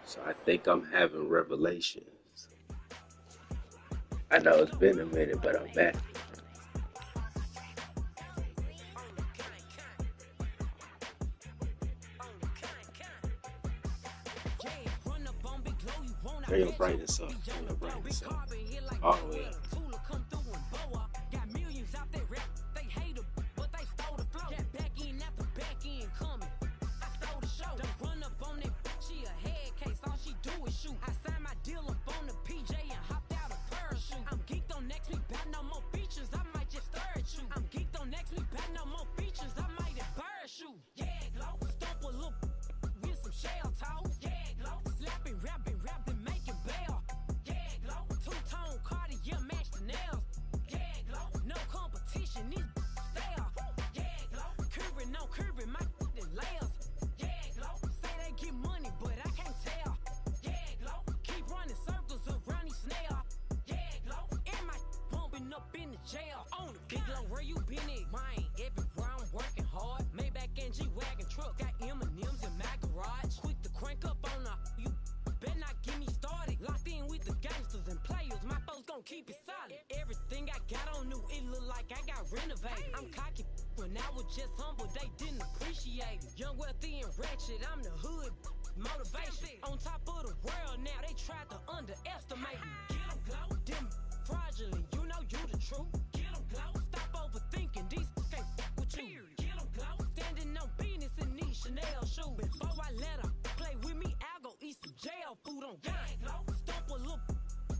So I think I'm having revelations. I know it's been a minute, but I'm back. Turn your brightness up. Turn your brightness up. All the way up. Jail on the big low, where you been at? Mine, everywhere I'm working hard. Maybach and G-Wagon truck, got M&M's in my garage. Quick to crank up on the, you better not get me started. Locked in with the gangsters and players, my folks gon' keep it solid. Everything I got on new, it look like I got renovated. I'm cocky when I was just humble, they didn't appreciate it. Young, wealthy, and ratchet, I'm the hood motivation. On top of the world now, they tried to underestimate me. Get 'em glow, them fraudulent, you know you the truth. Get 'em glow, stop overthinking, these can't with you. Get 'em glow, standing on business in these Chanel shoes. Before I let her play with me, I'll go eat some jail food on gang glow. Stomp a little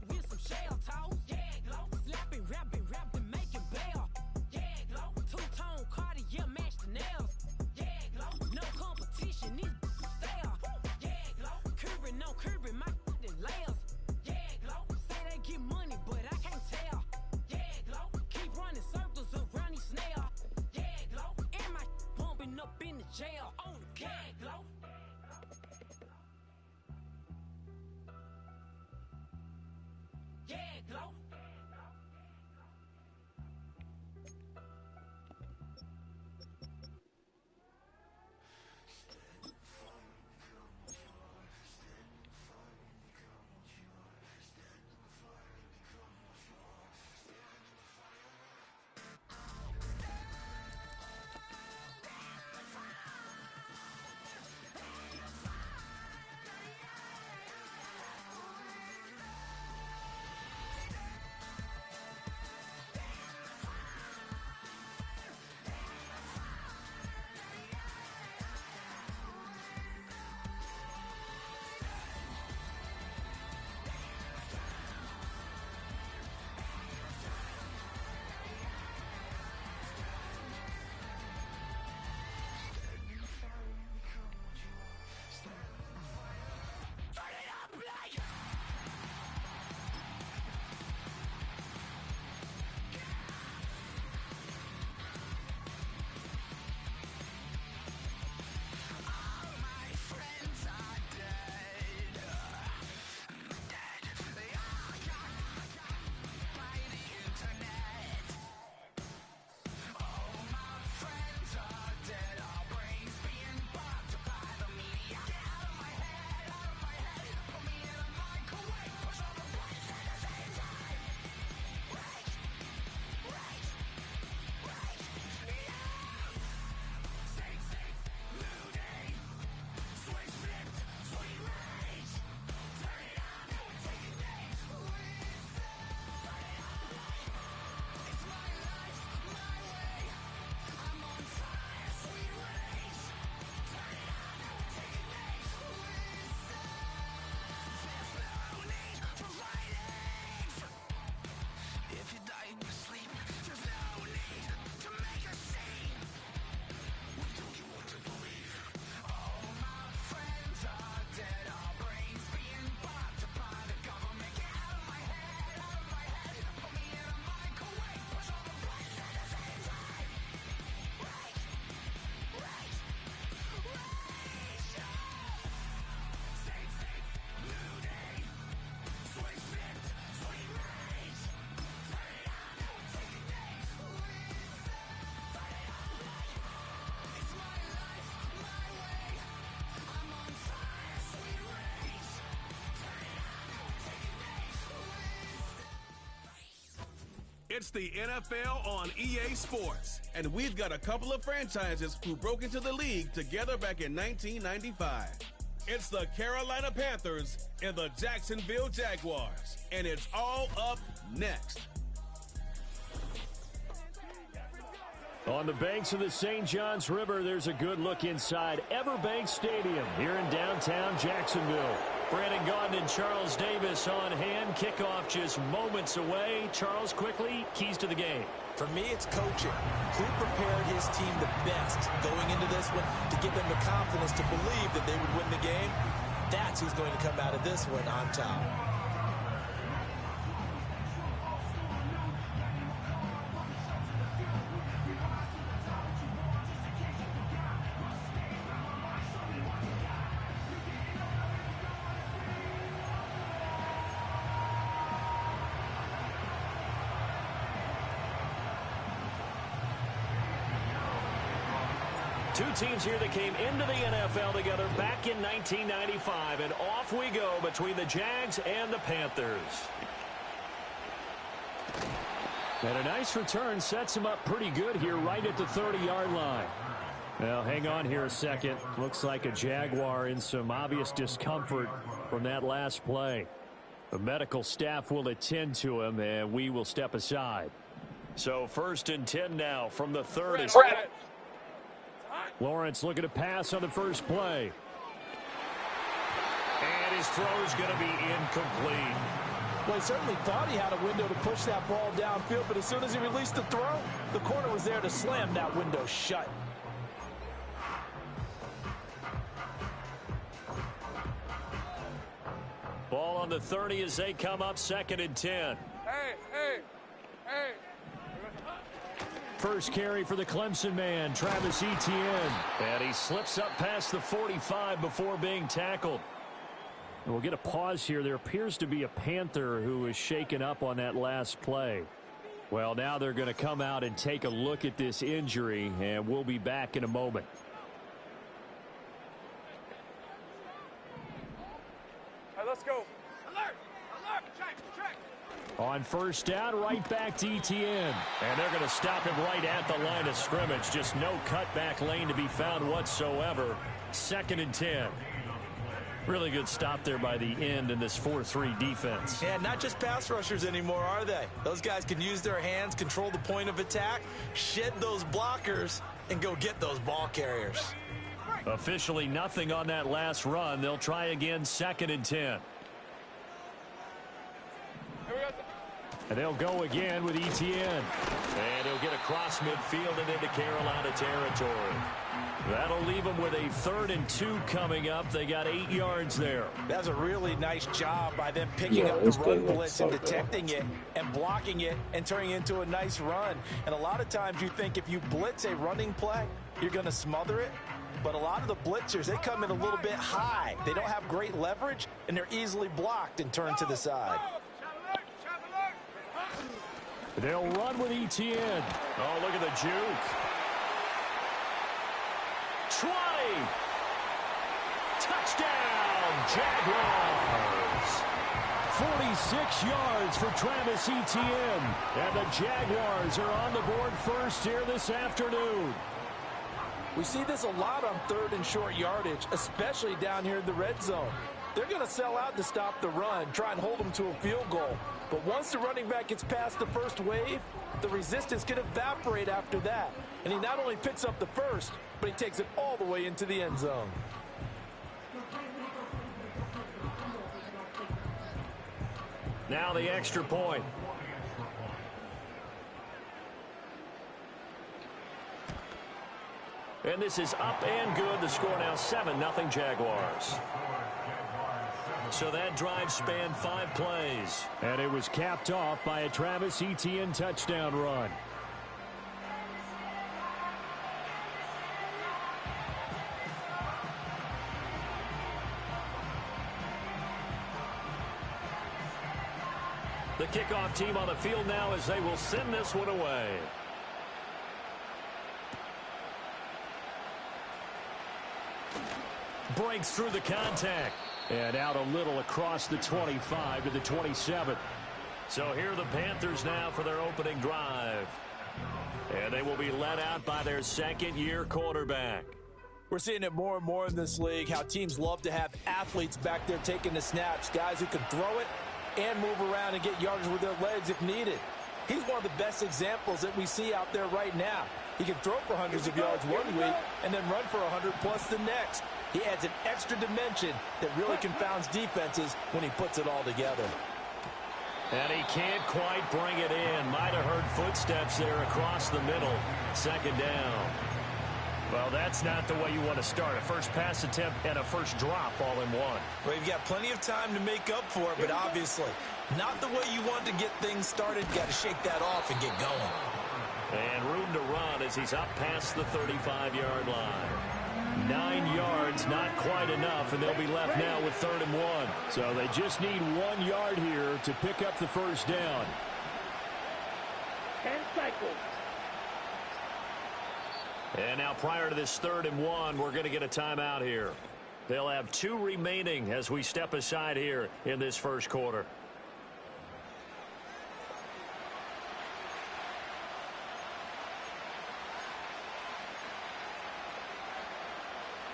with some shell toes. Yeah, glow, slapping, rapping, making bail. Yeah, glow, two-tone Cartier match the nails. Yeah, glow, no competition, these stale. Yeah, glow, curving, no curving, my layers. Yeah, glow, say they get money, but I can't tell. Yeah, glow, It's the NFL on EA Sports, and we've got a couple of franchises who broke into the league together back in 1995. It's the Carolina Panthers and the Jacksonville Jaguars, and it's all up next. On the banks of the St. Johns River, there's a good look inside Everbank Stadium here in downtown Jacksonville. Brandon Gaudin and Charles Davis on hand. Kickoff just moments away. Charles, quickly, keys to the game. For me, it's coaching. Who prepared his team the best going into this one to give them the confidence to believe that they would win the game? That's who's going to come out of this one on top. Two teams here that came into the NFL together back in 1995, and off we go between the Jags and the Panthers. And a nice return sets him up pretty good here right at the 30-yard line. Now, hang on here a second. Looks like a Jaguar in some obvious discomfort from that last play. The medical staff will attend to him, and we will step aside. So 1st and 10 now from the 30. Lawrence looking to pass on the first play. And his throw is going to be incomplete. Well, he certainly thought he had a window to push that ball downfield, but as soon as he released the throw, the corner was there to slam that window shut. Ball on the 30 as they come up 2nd and 10. Hey. First carry for the Clemson man, Travis Etienne. And he slips up past the 45 before being tackled. And we'll get a pause here. There appears to be a Panther who is shaken up on that last play. Well, now they're going to come out and take a look at this injury, and we'll be back in a moment. All right, let's go. Alert! Check! On first down, right back to Etienne. And they're going to stop him right at the line of scrimmage. Just no cutback lane to be found whatsoever. 2nd and 10. Really good stop there by the end in this 4-3 defense. Yeah, not just pass rushers anymore, are they? Those guys can use their hands, control the point of attack, shed those blockers, and go get those ball carriers. Officially nothing on that last run. They'll try again 2nd and 10. And they'll go again with Etienne. And he'll get across midfield and into Carolina territory. That'll leave them with a 3rd and 2 coming up. They got 8 yards there. That's a really nice job by them picking up the run blitz and detecting it and blocking it and turning it into a nice run. And a lot of times you think if you blitz a running play, you're going to smother it. But a lot of the blitzers, they come in a little bit high. They don't have great leverage, and they're easily blocked and turned to the side. They'll run with Etienne. Oh, look at the juke. 20. Touchdown, Jaguars. 46 yards for Travis Etienne. And the Jaguars are on the board first here this afternoon. We see this a lot on 3rd and short yardage, especially down here in the red zone. They're going to sell out to stop the run, try and hold them to a field goal. But once the running back gets past the first wave, the resistance can evaporate after that. And he not only picks up the first, but he takes it all the way into the end zone. Now the extra point. And this is up and good. The score now 7-0 Jaguars. So that drive spanned 5 plays. And it was capped off by a Travis Etienne touchdown run. The kickoff team on the field now as they will send this one away. Breaks through the contact. And out a little across the 25 to the 27. So here are the Panthers now for their opening drive. And they will be led out by their second-year quarterback. We're seeing it more and more in this league, how teams love to have athletes back there taking the snaps, guys who can throw it and move around and get yards with their legs if needed. He's one of the best examples that we see out there right now. He can throw for hundreds of yards one week and then run for 100+ the next. He adds an extra dimension that really confounds defenses when he puts it all together. And he can't quite bring it in. Might have heard footsteps there across the middle. Second down. Well, that's not the way you want to start. A first pass attempt and a first drop all in one. Well, you've got plenty of time to make up for it, but obviously not the way you want to get things started. You've got to shake that off and get going. And room to run as he's up past the 35-yard line. 9 yards, not quite enough, and they'll be left now with 3rd and 1. So they just need 1 yard here to pick up the first down. 10 cycles. And now prior to this 3rd and 1, we're going to get a timeout here. They'll have 2 remaining as we step aside here in this first quarter.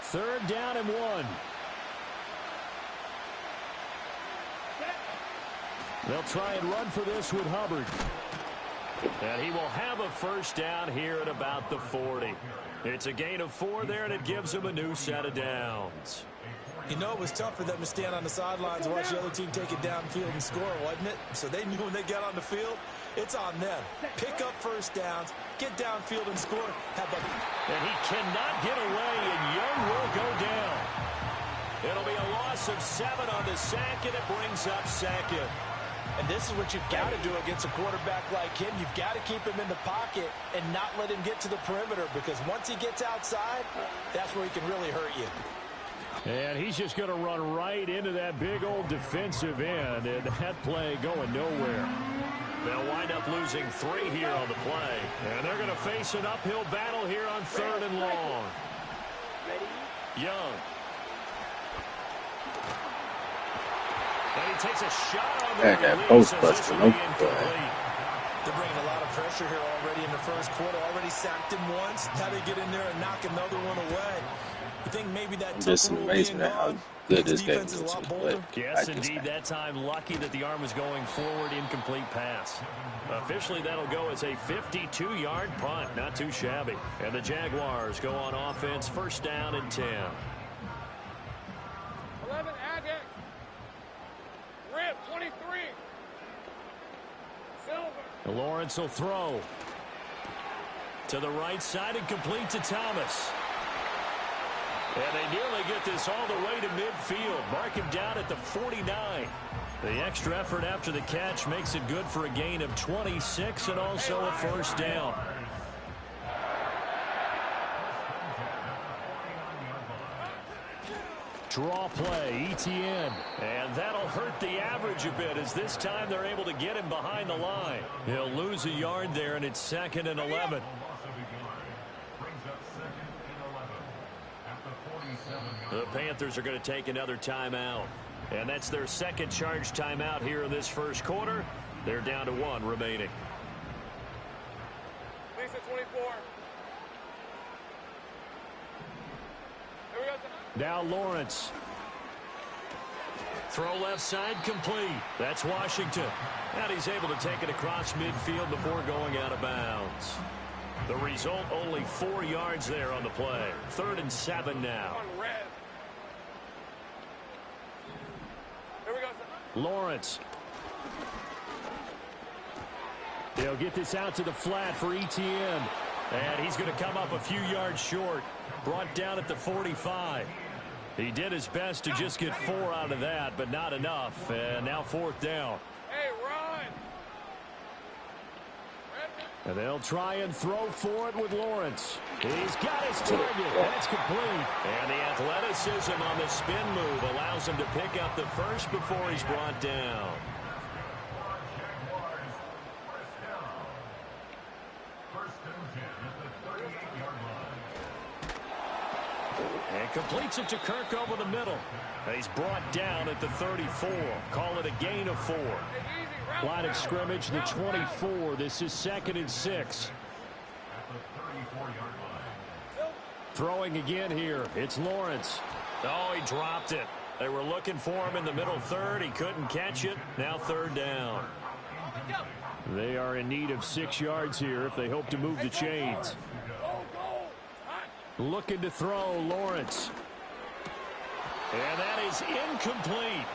Third down and 1. They'll try and run for this with Hubbard. And he will have a first down here at about the 40. It's a gain of 4 there, and it gives him a new set of downs. You know, it was tough for them to stand on the sidelines and watch the other team take it downfield and score, wasn't it? So they knew when they got on the field, it's on them. Pick up first downs, get downfield and score. And he cannot get away, and Young will go down. It'll be a loss of 7 on the sack, and it brings up 2nd. And this is what you've got to do against a quarterback like him. You've got to keep him in the pocket and not let him get to the perimeter, because once he gets outside, that's where he can really hurt you. And he's just going to run right into that big old defensive end, and that play going nowhere. They'll wind up losing 3 here on the play. And they're going to face an uphill battle here on 3rd and long. Young. And he takes a shot on the That post buster, no boy. They're bringing a lot of pressure here already in the first quarter. Already sacked him once. How they get in there and knock another one away. You think maybe that Just amazing how good this game is. Yes, indeed. That time, lucky that the arm was going forward. Incomplete pass. Officially, that'll go as a 52-yard punt. Not too shabby. And the Jaguars go on offense. First down and 10. 11, Agate. Rip, 23. Silver. Lawrence will throw. To the right side and complete to Thomas. And they nearly get this all the way to midfield. Mark him down at the 49. The extra effort after the catch makes it good for a gain of 26 and also a first down. Draw play, ETN. And that'll hurt the average a bit, as this time they're able to get him behind the line. He'll lose a yard there, and it's 2nd and 11. The Panthers are going to take another timeout. And that's their second charge timeout here in this first quarter. They're down to 1 remaining. Lisa, 24. Here we go. Now Lawrence. Throw left side complete. That's Washington. And he's able to take it across midfield before going out of bounds. The result, only 4 yards there on the play. 3rd and 7 now. On red. Here we go. Lawrence. They'll get this out to the flat for ETN. And he's going to come up a few yards short. Brought down at the 45. He did his best to just get 4 out of that, but not enough. And now 4th down. Hey, run. And they'll try and throw for it with Lawrence. He's got his target. That's complete. And the athleticism on the spin move allows him to pick up the first before he's brought down. And completes it to Kirk over the middle. And he's brought down at the 34. Call it a gain of 4. Hey, easy. Line of scrimmage, the 24. This is 2nd and 6. Throwing again here. It's Lawrence. Oh, he dropped it. They were looking for him in the middle third. He couldn't catch it. Now 3rd down. They are in need of 6 yards here if they hope to move the chains. Looking to throw, Lawrence. And that is incomplete.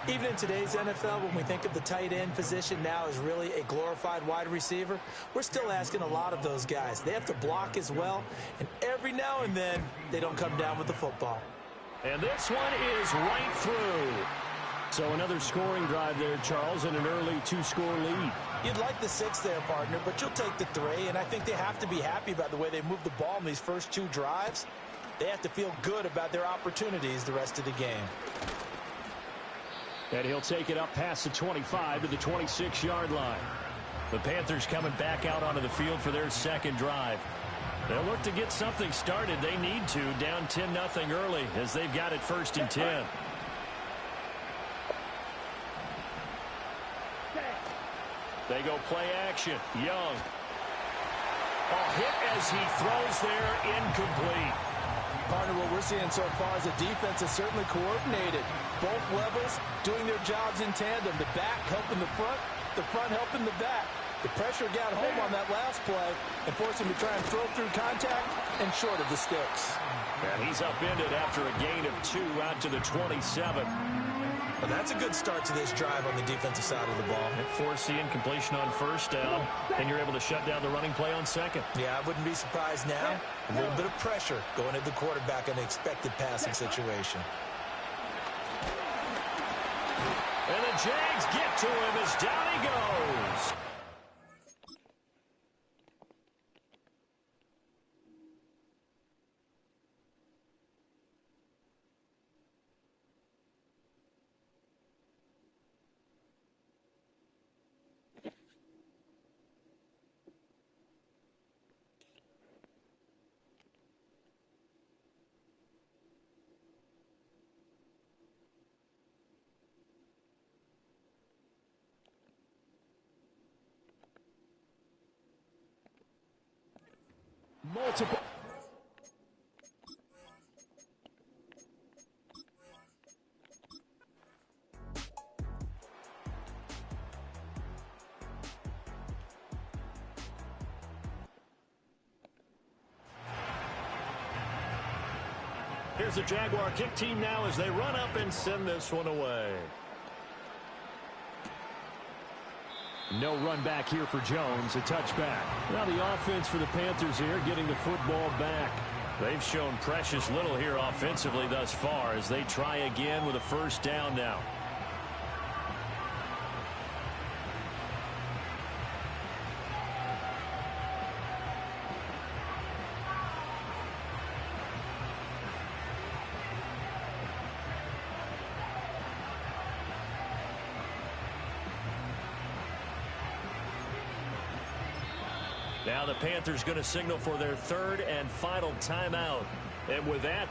Even in today's NFL, when we think of the tight end position now as really a glorified wide receiver, we're still asking a lot of those guys. They have to block as well, and every now and then, they don't come down with the football. And this one is right through. So another scoring drive there, Charles, and an early 2-score lead. You'd like the 6 there, partner, but you'll take the 3, and I think they have to be happy about the way they moved the ball in these first 2 drives. They have to feel good about their opportunities the rest of the game. And he'll take it up past the 25 to the 26-yard line. The Panthers coming back out onto the field for their 2nd drive. They'll look to get something started. They need to, down 10-0 early as they've got it 1st and 10. They go play action. Young. A hit as he throws there, incomplete. Partner, what we're seeing so far is the defense is certainly coordinated. Both levels doing their jobs in tandem. The back helping the front helping the back. The pressure got home on that last play and forced him to try and throw through contact and short of the sticks. And he's upended after a gain of 2 out to the 27. Well, that's a good start to this drive on the defensive side of the ball. And force the incompletion on 1st down, and you're able to shut down the running play on 2nd. Yeah, I wouldn't be surprised now. A little bit of pressure going at the quarterback in an expected passing situation. And the Jags get to him as down he goes. Multiple. Here's the Jaguar kick team now as they run up and send this one away. No run back here for Jones, a touchback. Now the offense for the Panthers here getting the football back. They've shown precious little here offensively thus far as they try again with a 1st down now. Now the Panthers going to signal for their 3rd and final timeout. And with that...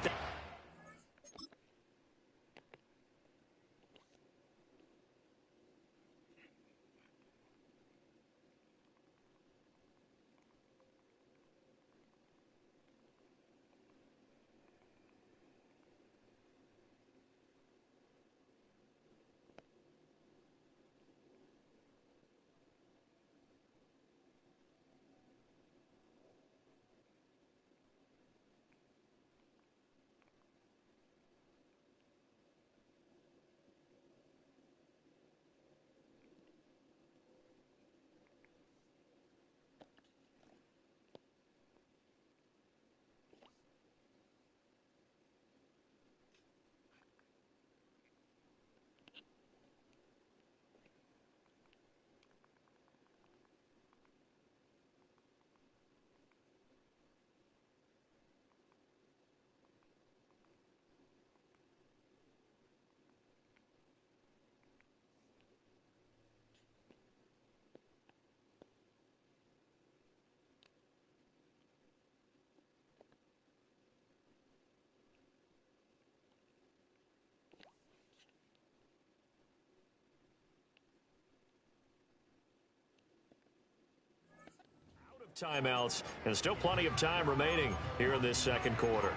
timeouts, and still plenty of time remaining here in this second quarter.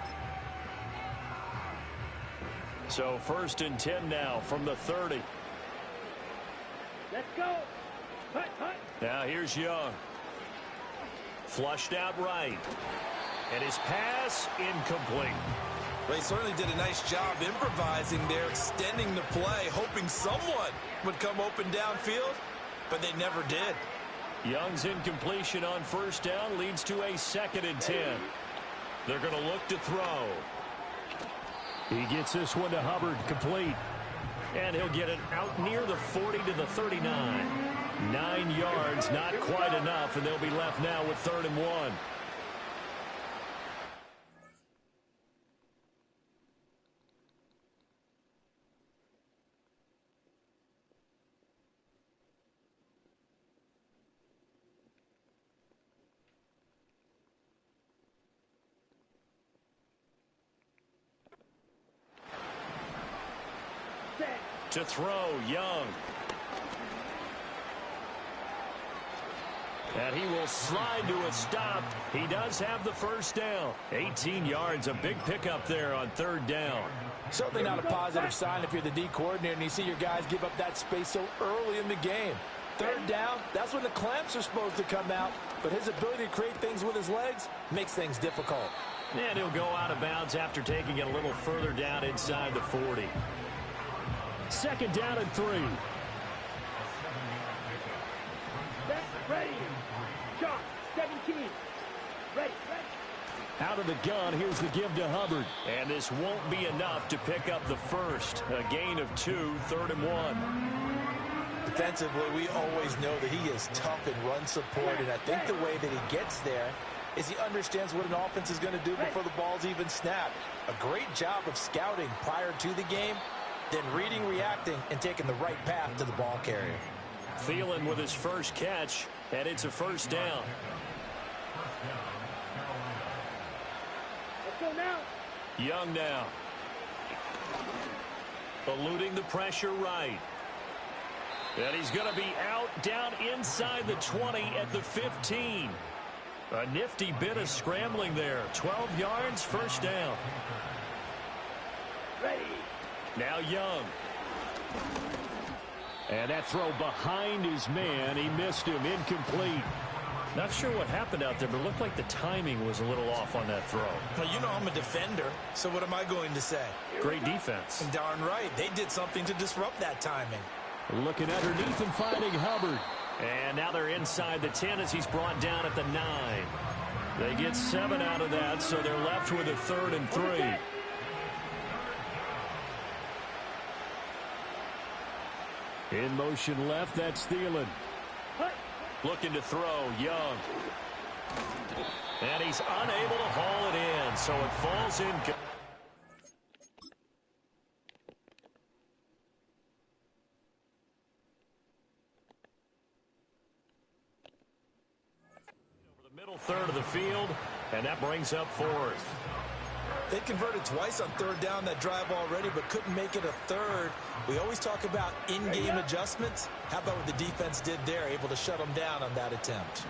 So 1st and 10 now from the 30. Let's go. Hut, hut. Now here's Young. Flushed out right. And his pass incomplete. Well, he certainly did a nice job improvising there, extending the play, hoping someone would come open downfield, but they never did. Young's incompletion on 1st down leads to a 2nd and 10. They're going to look to throw. He gets this one to Hubbard, complete. And he'll get it out near the 40 to the 39. 9 yards, not quite enough, and they'll be left now with 3rd and 1. To throw, Young. And he will slide to a stop. He does have the 1st down. 18 yards, a big pickup there on 3rd down. Certainly not a positive sign if you're the D coordinator and you see your guys give up that space so early in the game. 3rd down, that's when the clamps are supposed to come out, but his ability to create things with his legs makes things difficult. And he'll go out of bounds after taking it a little further down inside the 40. 2nd down and 3. Ready. Shot. 17. Ready. Out of the gun, here's the give to Hubbard. And this won't be enough to pick up the 1st. A gain of 2, 3rd and 1. Defensively, we always know that he is tough in run support, and I think the way that he gets there is he understands what an offense is going to do before the ball's even snapped. A great job of scouting prior to the game, then reading, reacting, and taking the right path to the ball carrier. Thielen with his 1st catch, and it's a 1st down. Let's go now. Young now. Eluding the pressure right. And he's going to be out down inside the 20 at the 15. A nifty bit of scrambling there. 12 yards, 1st down. Ready. Now Young. And that throw behind his man. He missed him. Incomplete. Not sure what happened out there, but it looked like the timing was a little off on that throw. Well, you know I'm a defender, so what am I going to say? Great defense. And darn right, they did something to disrupt that timing. Looking underneath and finding Hubbard. And now they're inside the 10 as he's brought down at the 9. They get 7 out of that, so they're left with a 3rd and 3. In motion left, that's Thielen. Looking to throw, Young. And he's unable to haul it in, so it falls in. Over the middle third of the field, and that brings up 4th. They converted twice on 3rd down that drive already, but couldn't make it a 3rd. We always talk about in-game adjustments. How about what the defense did there, able to shut them down on that attempt?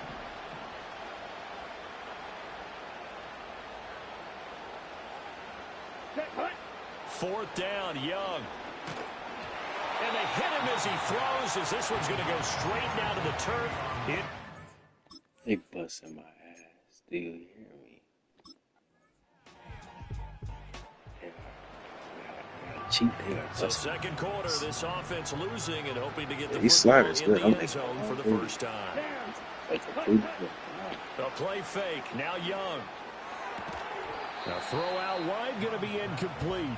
Fourth down, Young. And they hit him as he throws, as this one's going to go straight down to the turf. They busting my ass. Do you hear me? So second quarter, this offense losing and hoping to get the football in the end zone for the first time. A play fake, now Young. Now throw out wide, going to be incomplete.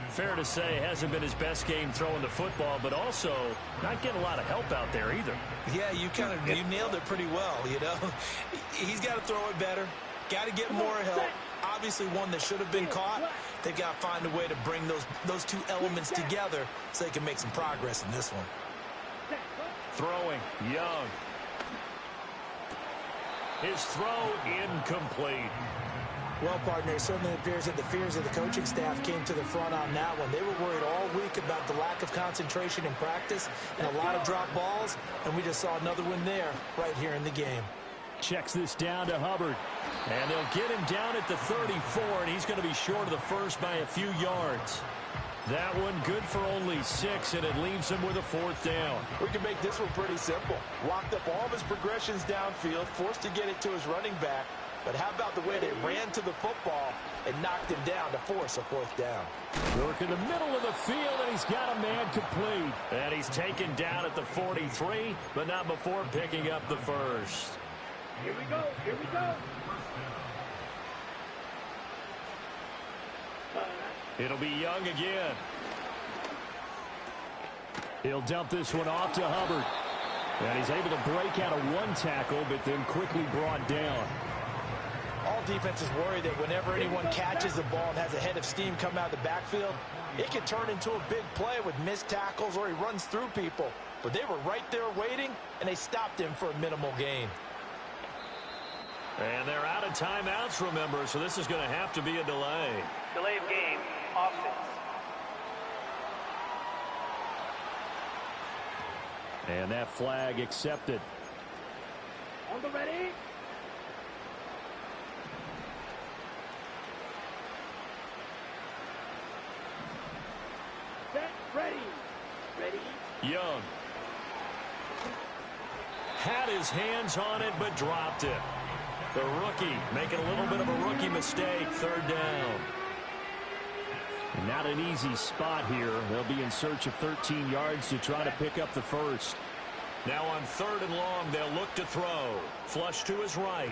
Fair to say, hasn't been his best game throwing the football, but also not getting a lot of help out there either. Yeah, you nailed it pretty well, you know. He's got to throw it better, got to get more help. Obviously one that should have been caught. They've got to find a way to bring those two elements together so they can make some progress in this one. Throwing, Young. His throw incomplete. Well, partner, it certainly appears that the fears of the coaching staff came to the front on that one. They were worried all week about the lack of concentration in practice and a lot of drop balls, and we just saw another one there right here in the game. checks this down to Hubbard. And they'll get him down at the 34, and he's going to be short of the first by a few yards. That one good for only 6, and it leaves him with a 4th down. We can make this one pretty simple. Locked up all of his progressions downfield, forced to get it to his running back. But how about the way they ran to the football and knocked him down to force a 4th down? Work in the middle of the field, and he's got a man complete. And he's taken down at the 43, but not before picking up the first. Here we go. Here we go. It'll be Young again. He'll dump this one off to Hubbard. And he's able to break out of 1 tackle, but then quickly brought down. All defenses worry that whenever anyone catches the ball and has a head of steam come out of the backfield, it can turn into a big play with missed tackles or he runs through people. But they were right there waiting, and they stopped him for a minimal gain. And they're out of timeouts, remember, so this is going to have to be a delay. Delay of game. Offense. And that flag accepted. On the ready. Set. Ready. Ready. Young. Had his hands on it, but dropped it. The rookie making a little bit of a rookie mistake. 3rd down. Not an easy spot here. They'll be in search of 13 yards to try to pick up the first. Now on 3rd and long, they'll look to throw. Flush to his right.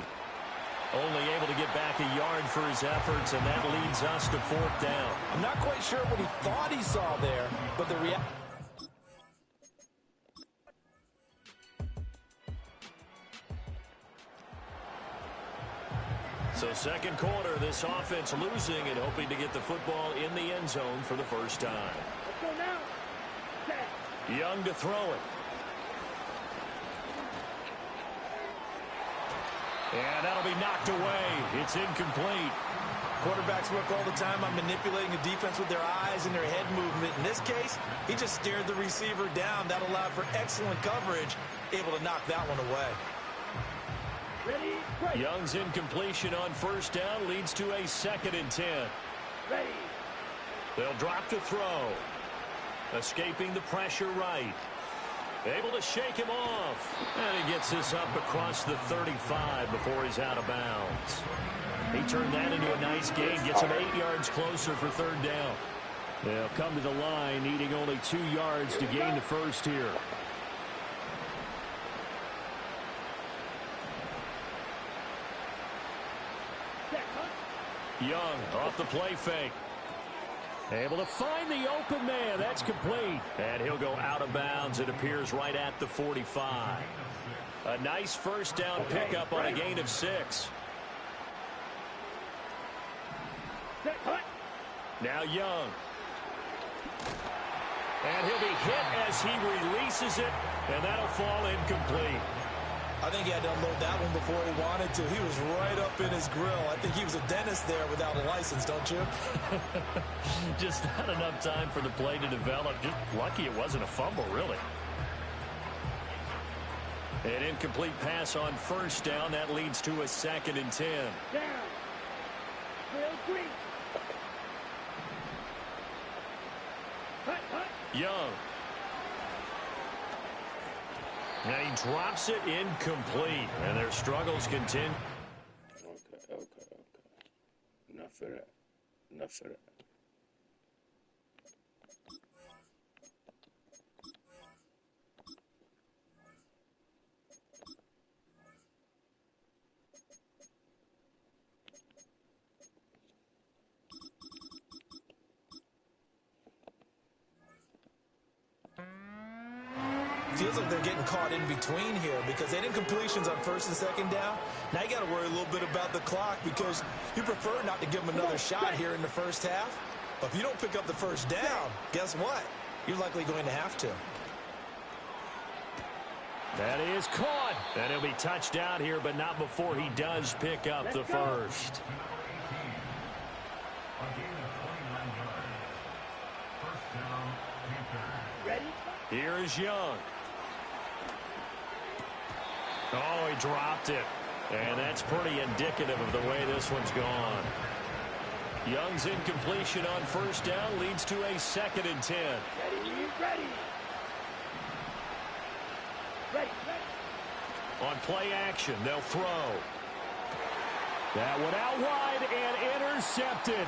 Only able to get back a yard for his efforts, and that leads us to 4th down. I'm not quite sure what he thought he saw there, but the reality... So 2nd quarter, this offense losing and hoping to get the football in the end zone for the first time. Let's go now. Set. Young to throw it. And that'll be knocked away. It's incomplete. Quarterbacks work all the time on manipulating the defense with their eyes and their head movement. In this case, he just stared the receiver down. That allowed for excellent coverage, able to knock that one away. Ready. Break. Young's incompletion on 1st down leads to a 2nd and 10. Ready. They'll drop to throw. Escaping the pressure right. Able to shake him off. And he gets this up across the 35 before he's out of bounds. He turned that into a nice gain. Gets him 8 yards closer for 3rd down. They'll come to the line, needing only 2 yards to gain the first here. Young off the play fake. Able to find the open man. That's complete. And he'll go out of bounds. It appears right at the 45. A nice 1st down pickup on a gain of 6. Now Young. And he'll be hit as he releases it. And that'll fall incomplete. I think he had to unload that one before he wanted to. He was right up in his grill. I think he was a dentist there without a license, don't you? Just not enough time for the play to develop. Just lucky it wasn't a fumble, really. An incomplete pass on 1st down. That leads to a 2nd and 10. Down. Real green. Young. And he drops it incomplete. And their struggles continue. Okay. Enough of that. Feels like they're getting caught in between here because they did completions on 1st and 2nd down. Now you got to worry a little bit about the clock because you prefer not to give them another shot here in the 1st half. But if you don't pick up the 1st down, guess what? You're likely going to have to. That is caught. And he'll be touched down here, but not before he does pick up the first. Here is Young. Oh, he dropped it. And that's pretty indicative of the way this one's gone. Young's incompletion on first down leads to a 2nd and 10. Ready. On play action, they'll throw. That one out wide and intercepted.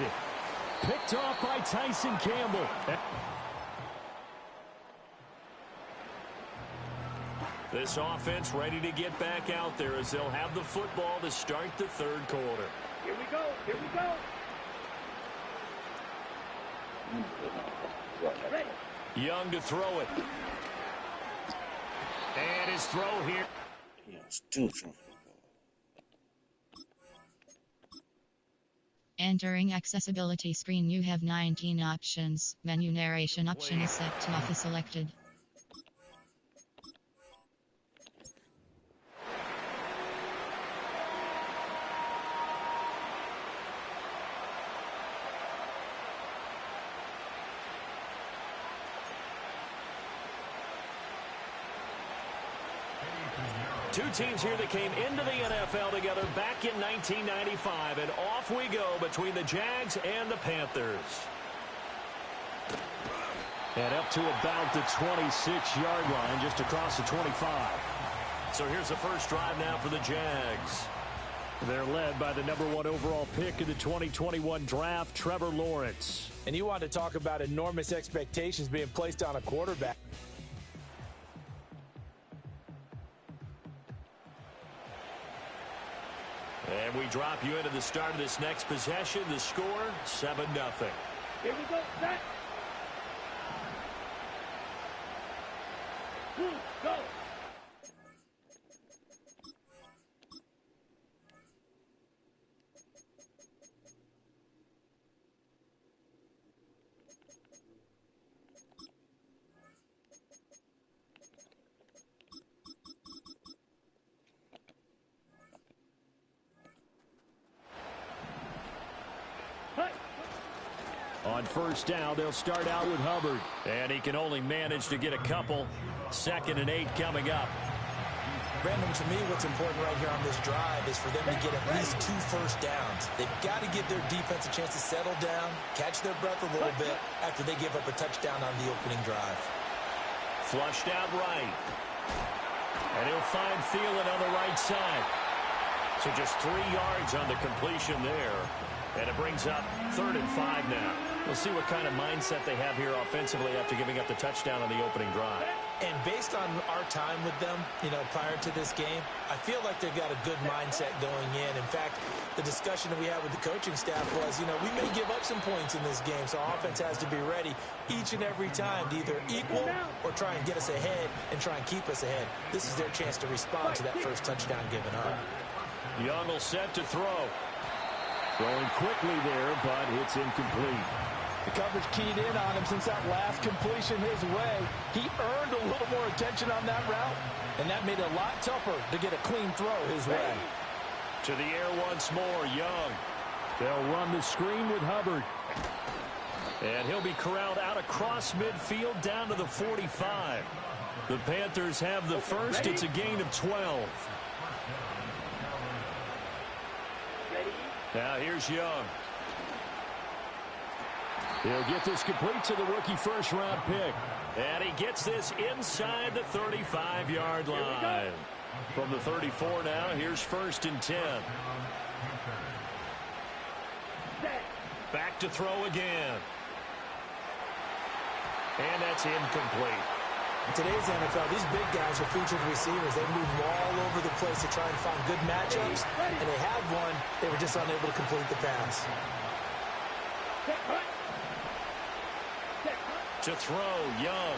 Picked off by Tyson Campbell. This offense ready to get back out there as they'll have the football to start the 3rd quarter. Here we go. Ready. Young to throw it. And his throw here. Still trying. Entering accessibility screen, you have 19 options. Menu narration option is set to off selected. Two teams here that came into the NFL together back in 1995, and off we go between the Jags and the Panthers. And up to about the 26-yard line, just across the 25. So here's the first drive now for the Jags. They're led by the #1 overall pick in the 2021 draft, Trevor Lawrence. And you want to talk about enormous expectations being placed on a quarterback. And we drop you into the start of this next possession. The score, 7-0. Here we go. Set. Go. On first down, they'll start out with Hubbard. And he can only manage to get a couple. 2nd and 8 coming up. Brandon, to me, what's important right here on this drive is for them to get at least 2 first downs. They've got to give their defense a chance to settle down, catch their breath a little bit after they give up a touchdown on the opening drive. Flushed out right. And he'll find Thielen on the right side. So just 3 yards on the completion there. And it brings up 3rd and 5 now. We'll see what kind of mindset they have here offensively after giving up the touchdown on the opening drive. And based on our time with them, prior to this game, I feel like they've got a good mindset going in. In fact, the discussion that we had with the coaching staff was, we may give up some points in this game, so our offense has to be ready each and every time to either equal or try and get us ahead and try and keep us ahead. This is their chance to respond to that first touchdown given up. Young will set to throw. Throwing quickly there, but it's incomplete. The coverage keyed in on him since that last completion his way. He earned a little more attention on that route, and that made it a lot tougher to get a clean throw his way. To the air once more, Young. They'll run the screen with Hubbard. And he'll be corralled out across midfield down to the 45. The Panthers have the first. It's a gain of 12. Now here's Young. He'll get this complete to the rookie first-round pick. And he gets this inside the 35-yard line. From the 34 now, here's 1st and 10. Back to throw again. And that's incomplete. In today's NFL, these big guys are featured receivers. They move all over the place to try and find good matchups, and they had one. They were just unable to complete the pass. To throw, Young.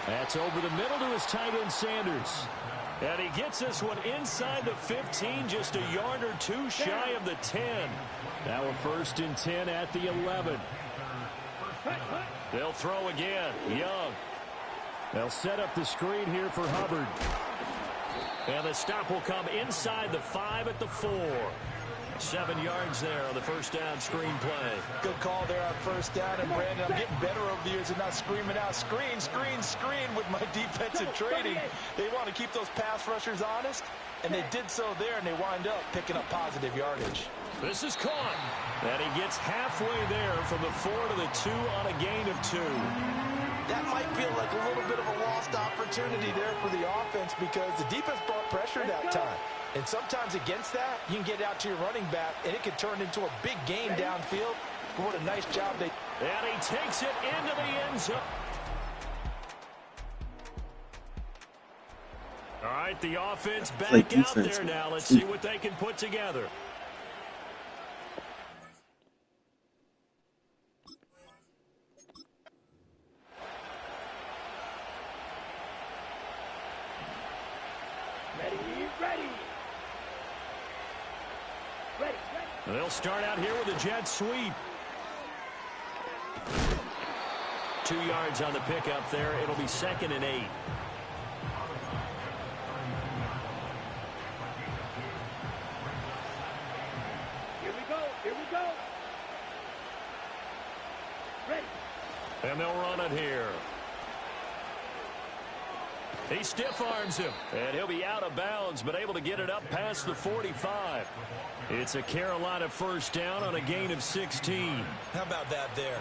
That's over the middle to his tight end, Sanders. And he gets this one inside the 15, just a yard or 2 shy of the 10. Now a 1st and 10 at the 11. They'll throw again. Young. They'll set up the screen here for Hubbard. And the stop will come inside the 5 at the 4. 7 yards there on the first down screen play. Good call there on first down. And, Brandon, I'm getting better over the years and not screaming out, screen, screen, screen with my defensive training. They want to keep those pass rushers honest. and they did so there, and they wind up picking up positive yardage. This is caught. And he gets halfway there from the 4 to the 2 on a gain of 2. That might feel like a little bit of a lost opportunity there for the offense because the defense brought pressure that time. And sometimes against that, you can get out to your running back, and it can turn into a big gain downfield. But what a nice job they... And he takes it into the end zone. All right, the offense back out there now. Let's see what they can put together. They'll start out here with a jet sweep. 2 yards on the pickup there. It'll be 2nd and 8. Here we go. Ready. And they'll run it here. He stiff arms him, and he'll be out of bounds, but able to get it up past the 45. It's a Carolina first down on a gain of 16. How about that there?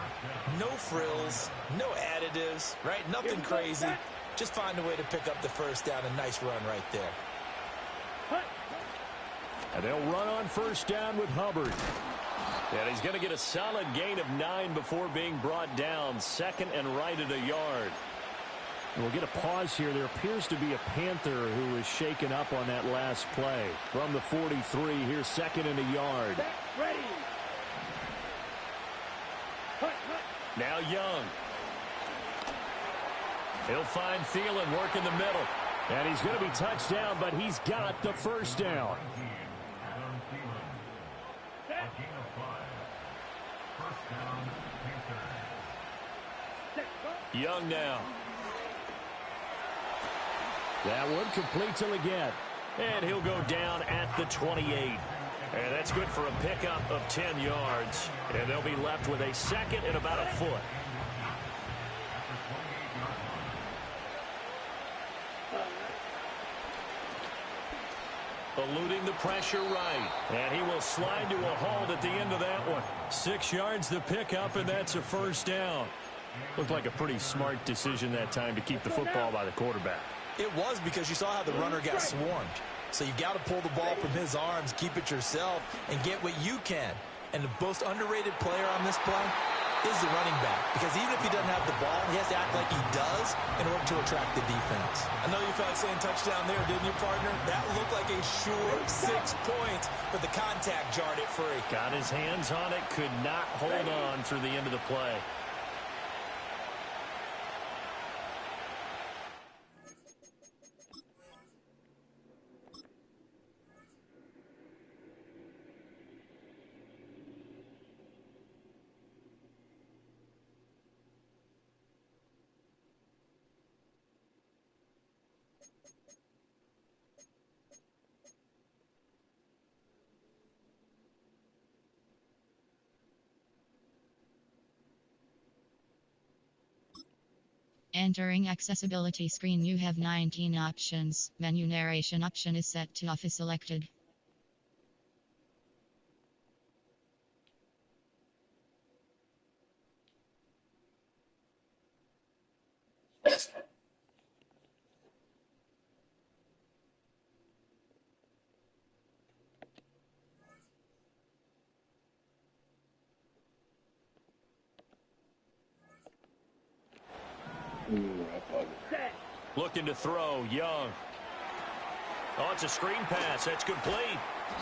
No frills, no additives, right? Nothing crazy. Just find a way to pick up the first down. A nice run right there. And they'll run on first down with Hubbard. And he's going to get a solid gain of 9 before being brought down. 2nd and right at a yard. We'll get a pause here. There appears to be a Panther who was shaken up on that last play. From the 43, here's 2nd and a yard. Ready. Now Young. He'll find Thielen working the middle. And he's going to be touched down, but he's got the first down. Young now. That one complete till again. And he'll go down at the 28. And that's good for a pickup of 10 yards. And they'll be left with a 2nd and about a foot. Eluding the pressure right. And he will slide to a halt at the end of that one. 6 yards the pickup, and that's a first down. Looked like a pretty smart decision that time to keep the football by the quarterback. It was, because you saw how the runner got swarmed. So you got to pull the ball from his arms, keep it yourself, and get what you can. And the most underrated player on this play is the running back. Because even if he doesn't have the ball, he has to act like he does in order to attract the defense. I know you felt like saying touchdown there, didn't you, partner? That looked like a sure 6 points, but the contact jarred it free. Got his hands on it, could not hold on through the end of the play. Entering accessibility screen, you have 19 options. Menu narration option is set to off is selected. Looking to throw, Young. Oh, it's a screen pass. That's complete.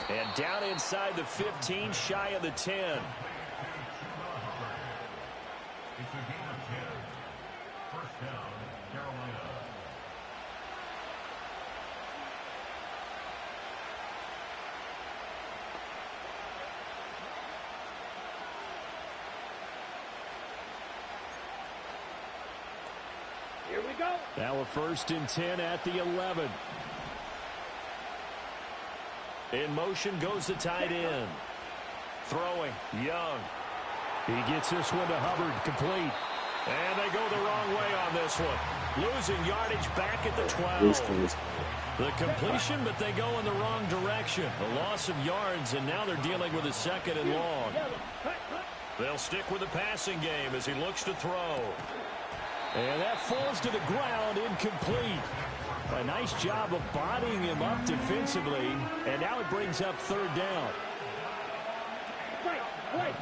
And down inside the 15, shy of the 10. Here we go. Now a 1st and 10 at the 11. In motion goes the tight end. Throwing, Young. He gets this one to Hubbard, complete. And they go the wrong way on this one. Losing yardage back at the This 12. one is The completion, but they go in the wrong direction. A loss of yards, and now they're dealing with a second and long. They'll stick with the passing game as he looks to throw. And that falls to the ground, incomplete. A nice job of bodying him up defensively, and now it brings up third down. Wait.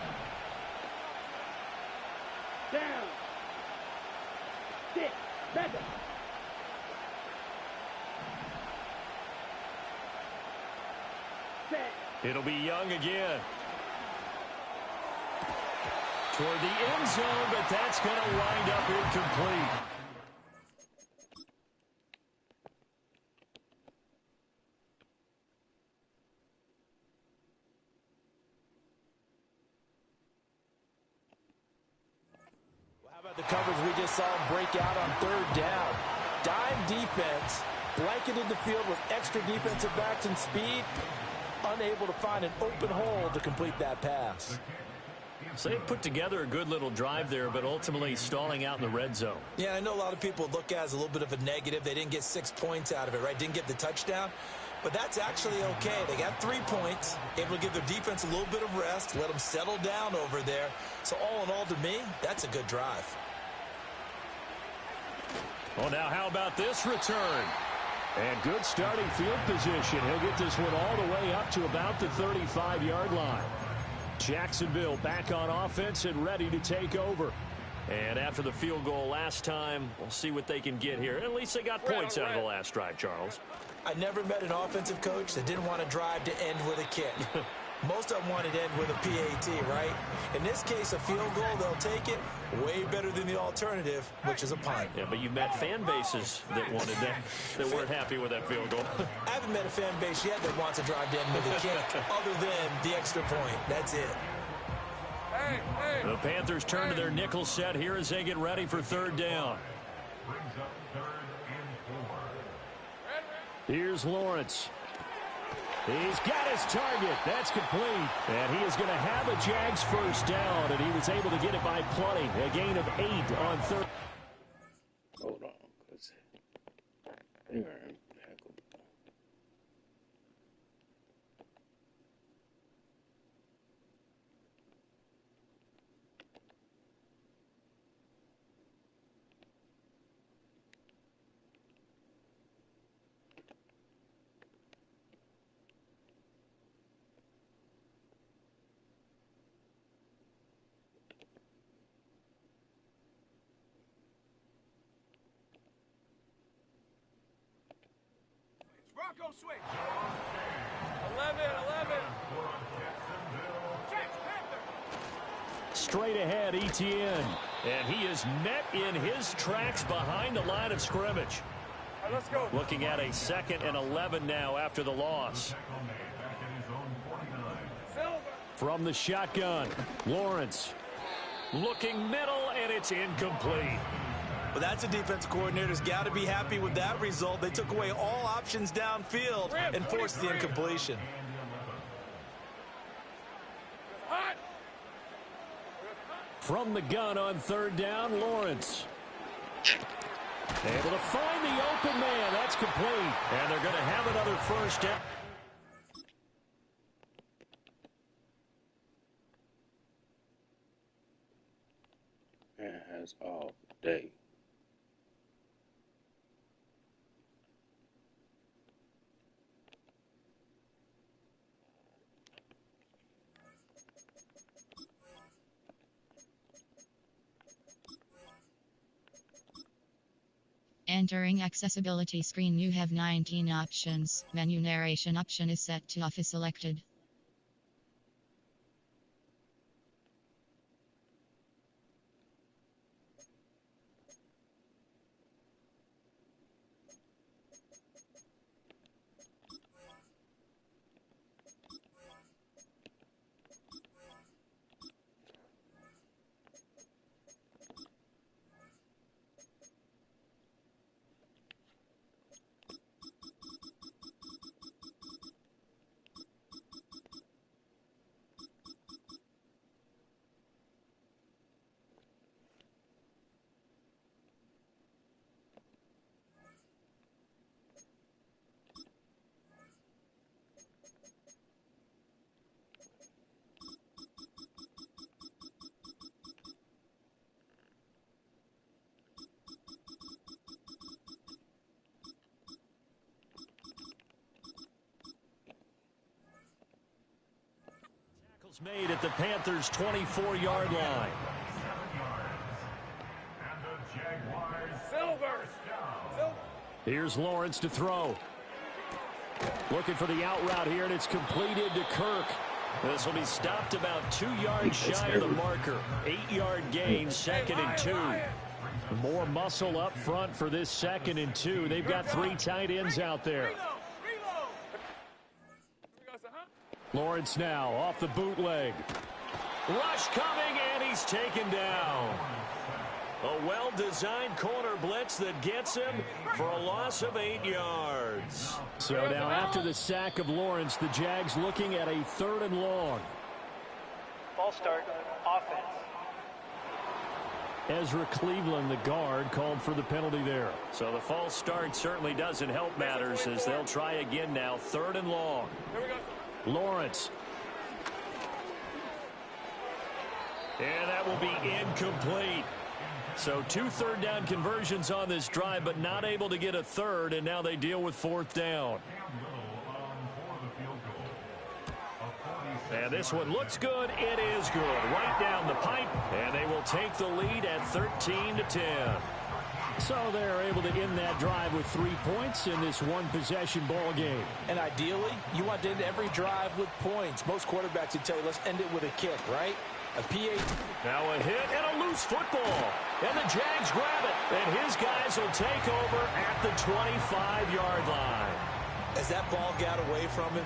Down. Sit. Back up. It'll be Young again. Toward the end zone, but that's going to wind up incomplete. Well, how about the coverage we just saw him break out on third down? Dime defense, blanketed the field with extra defensive backs and speed, unable to find an open hole to complete that pass. So they put together a good little drive there, but ultimately stalling out in the red zone. Yeah, I know a lot of people look at it as a little bit of a negative. They didn't get 6 points out of it, right? Didn't get the touchdown. But that's actually okay. They got 3 points, able to give their defense a little bit of rest, let them settle down over there. So all in all, to me, that's a good drive. Well, now how about this return? And good starting field position. He'll get this one all the way up to about the 35-yard line. Jacksonville back on offense and ready to take over. And after the field goal last time, we'll see what they can get here. At least they got points out of the last drive, Charles. I never met an offensive coach that didn't want to drive to end with a kick. Most of them wanted to end with a PAT, right? In this case, a field goal, they'll take it. Way better than the alternative, which is a punt. Yeah, but you met fan bases that wanted that, that weren't happy with that field goal. I haven't met a fan base yet that wants to drive to end with a kick, other than the extra point. That's it. The Panthers turn to their nickel set here as they get ready for third down. Here's Lawrence. He's got his target. That's complete. And he is going to have a Jags first down, and he was able to get it by plenty. A gain of 8 on third. hold on, because they are impeccable. Bronco swing. 11. Jacks, Panther. Straight ahead, Etienne. And he is met in his tracks behind the line of scrimmage. All right, let's go. Looking at a 2nd and 11 now after the loss. Silver. From the shotgun, Lawrence. Looking middle, and it's incomplete. But that's a defense coordinator's got to be happy with that result. They took away all options downfield and forced the incompletion. Hot. From the gun on third down, Lawrence. Able to find the open man. That's complete. And they're going to have another first down. Man has all day. Entering accessibility screen, you have 19 options. Menu narration option is set to office selected. is made at the Panthers' 24-yard line. Silver. Here's Lawrence to throw. Looking for the out route here, and it's completed to Kirk. This will be stopped about 2 yards shy of the marker. 8-yard gain, 2nd and 2. More muscle up front for this 2nd and 2. They've got 3 tight ends out there. Lawrence now off the bootleg. Rush coming, and he's taken down. A well-designed corner blitz that gets him for a loss of 8 yards. So now after the sack of Lawrence, the Jags looking at a 3rd and long. Ball start, offense. Ezra Cleveland, the guard, called for the penalty there. So the false start certainly doesn't help matters as they'll try again now. 3rd and long. Lawrence. And that will be incomplete. So 2 third-down conversions on this drive, but not able to get a third, and now they deal with 4th down. And this one looks good. It is good. Right down the pipe, and they will take the lead at 13-10. So they're able to end that drive with 3 points in this one-possession ball game. And ideally, you want to end every drive with points. Most quarterbacks would tell you, let's end it with a kick, right? A PA. Now a hit and a loose football. And the Jags grab it. And his guys will take over at the 25-yard line. As that ball got away from him,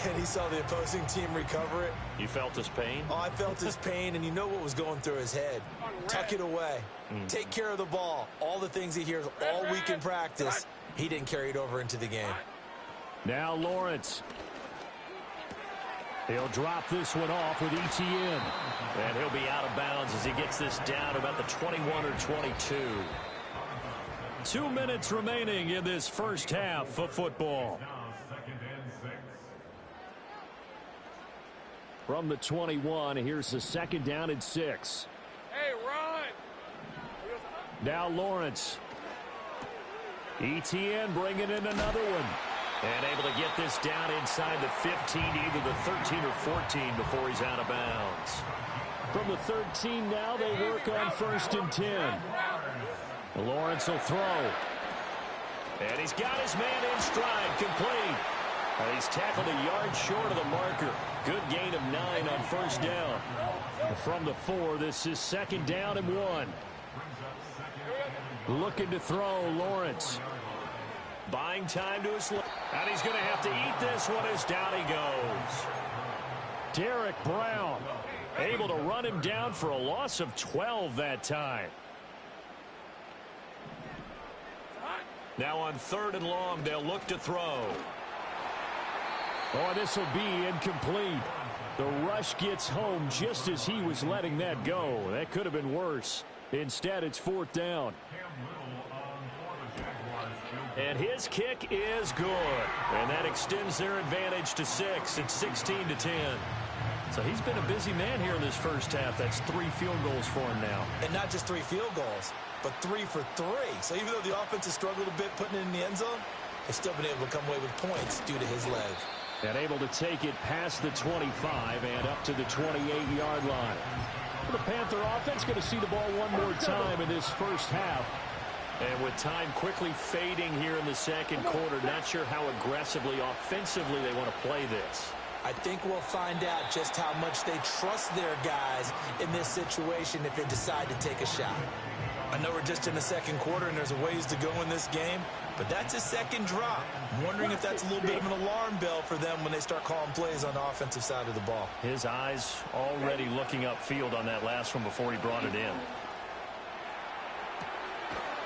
and he saw the opposing team recover it. You felt his pain? Oh, I felt his pain, and you know what was going through his head. Tuck it away. Take care of the ball. All the things he hears all week in practice, he didn't carry it over into the game. Now Lawrence. He'll drop this one off with ETN. And he'll be out of bounds as he gets this down about the 21 or 22. 2 minutes remaining in this first half of football. From the 21, here's the 2nd down and 6. Hey, run! Now Lawrence. ETN bringing in another one. And able to get this down inside the 15, either the 13 or 14 before he's out of bounds. From the 13 now, they work on 1st and 10. Lawrence will throw. And he's got his man in stride, complete. And he's tackled a yard short of the marker. Good gain of 9 on 1st down. From the 4, this is 2nd down and 1. Looking to throw, Lawrence. Buying time to his left. And he's going to have to eat this one as down he goes. Derek Brown able to run him down for a loss of 12 that time. Now on 3rd and long, they'll look to throw. Oh, this will be incomplete. The rush gets home just as he was letting that go. That could have been worse. Instead, it's 4th down. And his kick is good. And that extends their advantage to 6. It's 16-10. So he's been a busy man here in this first half. That's 3 field goals for him now. And not just 3 field goals, but 3 for 3. So even though the offense has struggled a bit putting it in the end zone, they've still been able to come away with points due to his leg. And able to take it past the 25 and up to the 28-yard line. The Panther offense going to see the ball one more time in this first half. And with time quickly fading here in the 2nd quarter, not sure how aggressively, offensively they want to play this. I think we'll find out just how much they trust their guys in this situation if they decide to take a shot. I know we're just in the 2nd quarter and there's a ways to go in this game, but that's a 2nd drop. I'm wondering if that's a little bit of an alarm bell for them when they start calling plays on the offensive side of the ball. His eyes already looking upfield on that last one before he brought it in.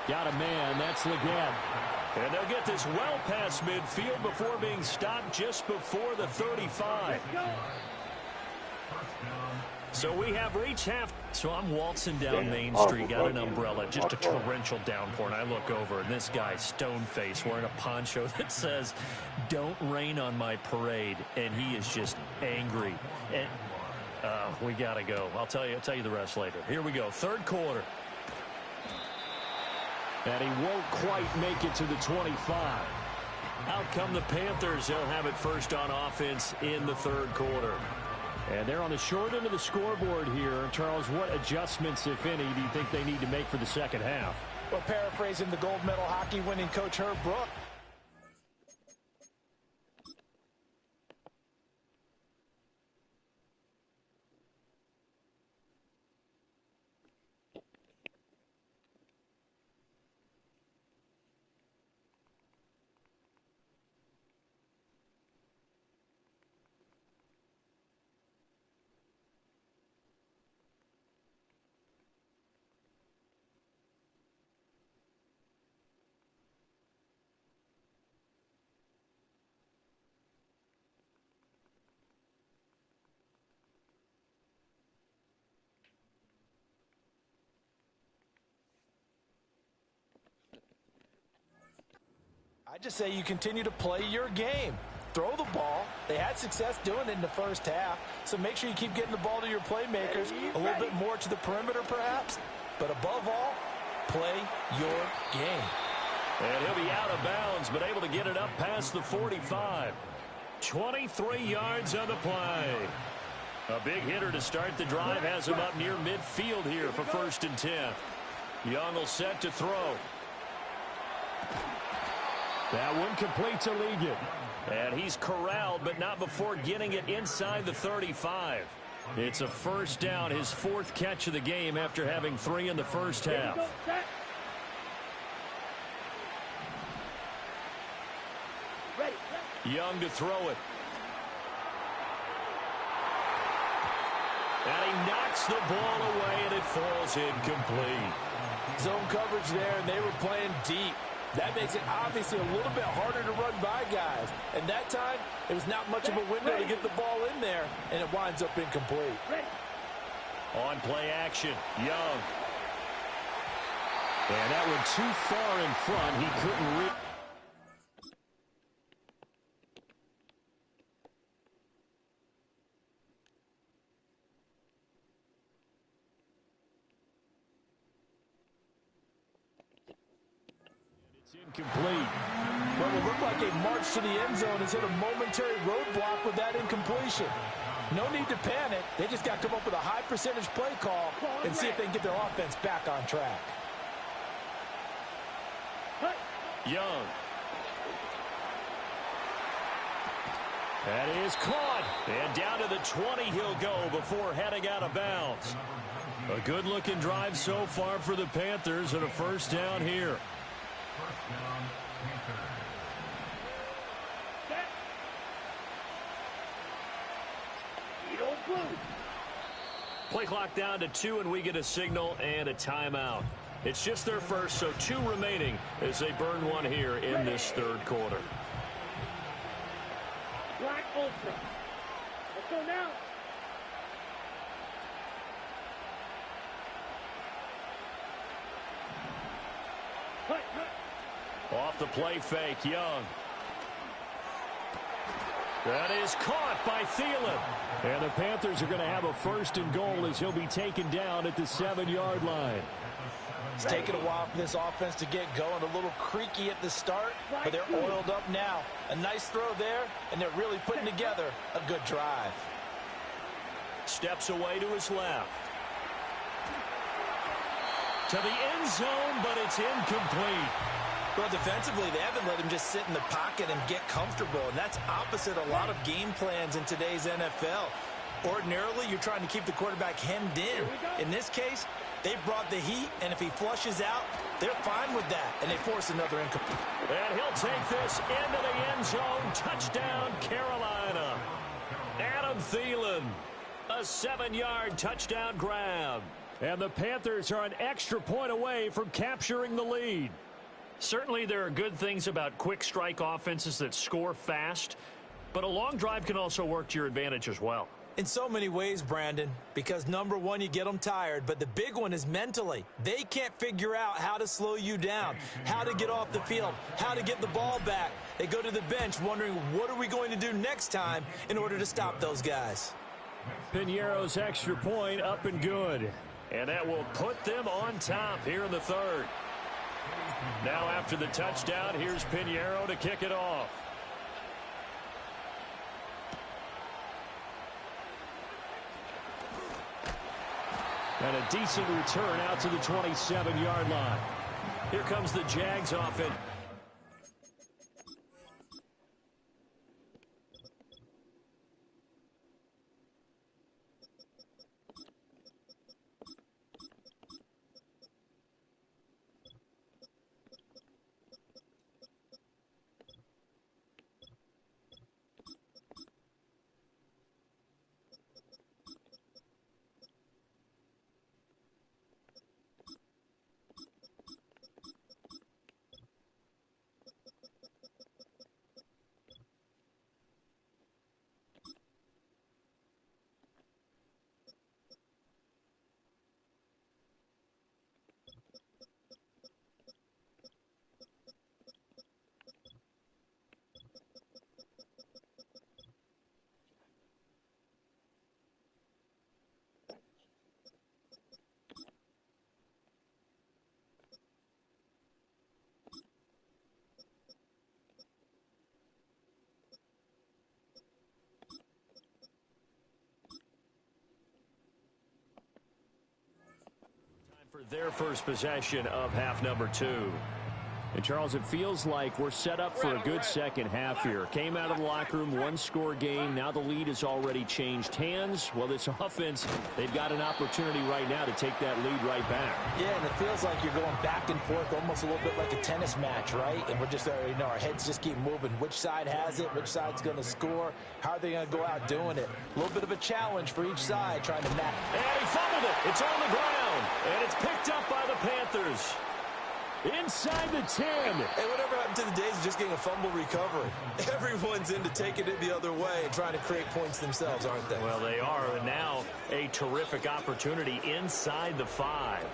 Got a man, that's Leggett. And they'll get this well past midfield before being stopped just before the 35. So we have reached half. So I'm waltzing down Main Street, got an umbrella, just a torrential downpour, and I look over, and this guy, stone-faced, wearing a poncho that says, "Don't rain on my parade," and he is just angry. And we got to go. I'll tell you the rest later. Here we go, 3rd quarter. And he won't quite make it to the 25. Out come the Panthers. They'll have it first on offense in the 3rd quarter. And they're on the short end of the scoreboard here. Charles, what adjustments, if any, do you think they need to make for the second half? Well, paraphrasing the gold medal hockey winning coach Herb Brooks. I just say you continue to play your game. Throw the ball. They had success doing it in the first half, so make sure you keep getting the ball to your playmakers, a little bit more to the perimeter perhaps, but above all, play your game. And he'll be out of bounds, but able to get it up past the 45. 23 yards on the play. A big hitter to start the drive has him up near midfield here for 1st and 10. Young will set to throw. That one completes Allegiant. And he's corralled, but not before getting it inside the 35. It's a first down, his 4th catch of the game after having 3 in the first half. Young to throw it. And he knocks the ball away, and it falls incomplete. Zone coverage there, and they were playing deep. That makes it obviously a little bit harder to run by guys. And that time, it was not much of a window to get the ball in there, and it winds up incomplete. On play action, Young. And that one too far in front. He couldn't reach. Incomplete. Well, it looked like a march to the end zone has hit a momentary roadblock with that incompletion. No need to panic. They just got to come up with a high percentage play call and see if they can get their offense back on track. Young. That is caught. And down to the 20 he'll go before heading out of bounds. A good-looking drive so far for the Panthers and a first down here. Play clock down to 2, and we get a signal and a timeout. It's just their first, so 2 remaining as they burn one here in this 3rd quarter. Black Ultra. Let's go now. Off the play fake, Young. That is caught by Thielen. And the Panthers are going to have a 1st and goal as he'll be taken down at the 7-yard line. It's taken a while for this offense to get going. A little creaky at the start, but they're oiled up now. A nice throw there, and they're really putting together a good drive. Steps away to his left. To the end zone, but it's incomplete. Well, defensively, they haven't let him just sit in the pocket and get comfortable, and that's opposite a lot of game plans in today's NFL. Ordinarily, you're trying to keep the quarterback hemmed in. In this case, they brought the heat, and if he flushes out, they're fine with that, and they force another incomplete. And he'll take this into the end zone. Touchdown, Carolina. Adam Thielen, a 7-yard touchdown grab. And the Panthers are an extra point away from capturing the lead. Certainly there are good things about quick strike offenses that score fast, but a long drive can also work to your advantage as well. In so many ways, Brandon, because number one, you get them tired, but the big one is mentally. They can't figure out how to slow you down, how to get off the field, how to get the ball back. They go to the bench wondering, what are we going to do next time in order to stop those guys? Piñeiro's extra point up and good. And that will put them on top here in the 3rd. Now after the touchdown, here's Piñeiro to kick it off. And a decent return out to the 27-yard line. Here comes the Jags offense. For their first possession of half number 2. And, Charles, it feels like we're set up for a good second half here. Came out of the locker room, one-score game. Now the lead has already changed hands. Well, this offense, they've got an opportunity right now to take that lead right back. Yeah, and it feels like you're going back and forth, almost a little bit like a tennis match, right? And we're just, our heads just keep moving. Which side has it? Which side's going to score? How are they going to go out doing it? A little bit of a challenge for each side trying to match. And he fumbled it. It's on the ground. And it's picked up by the Panthers. Inside the 10. Hey, whatever happened to the days of just getting a fumble recovery? Everyone's into taking it the other way and trying to create points themselves, aren't they? Well, they are. And now a terrific opportunity inside the 5.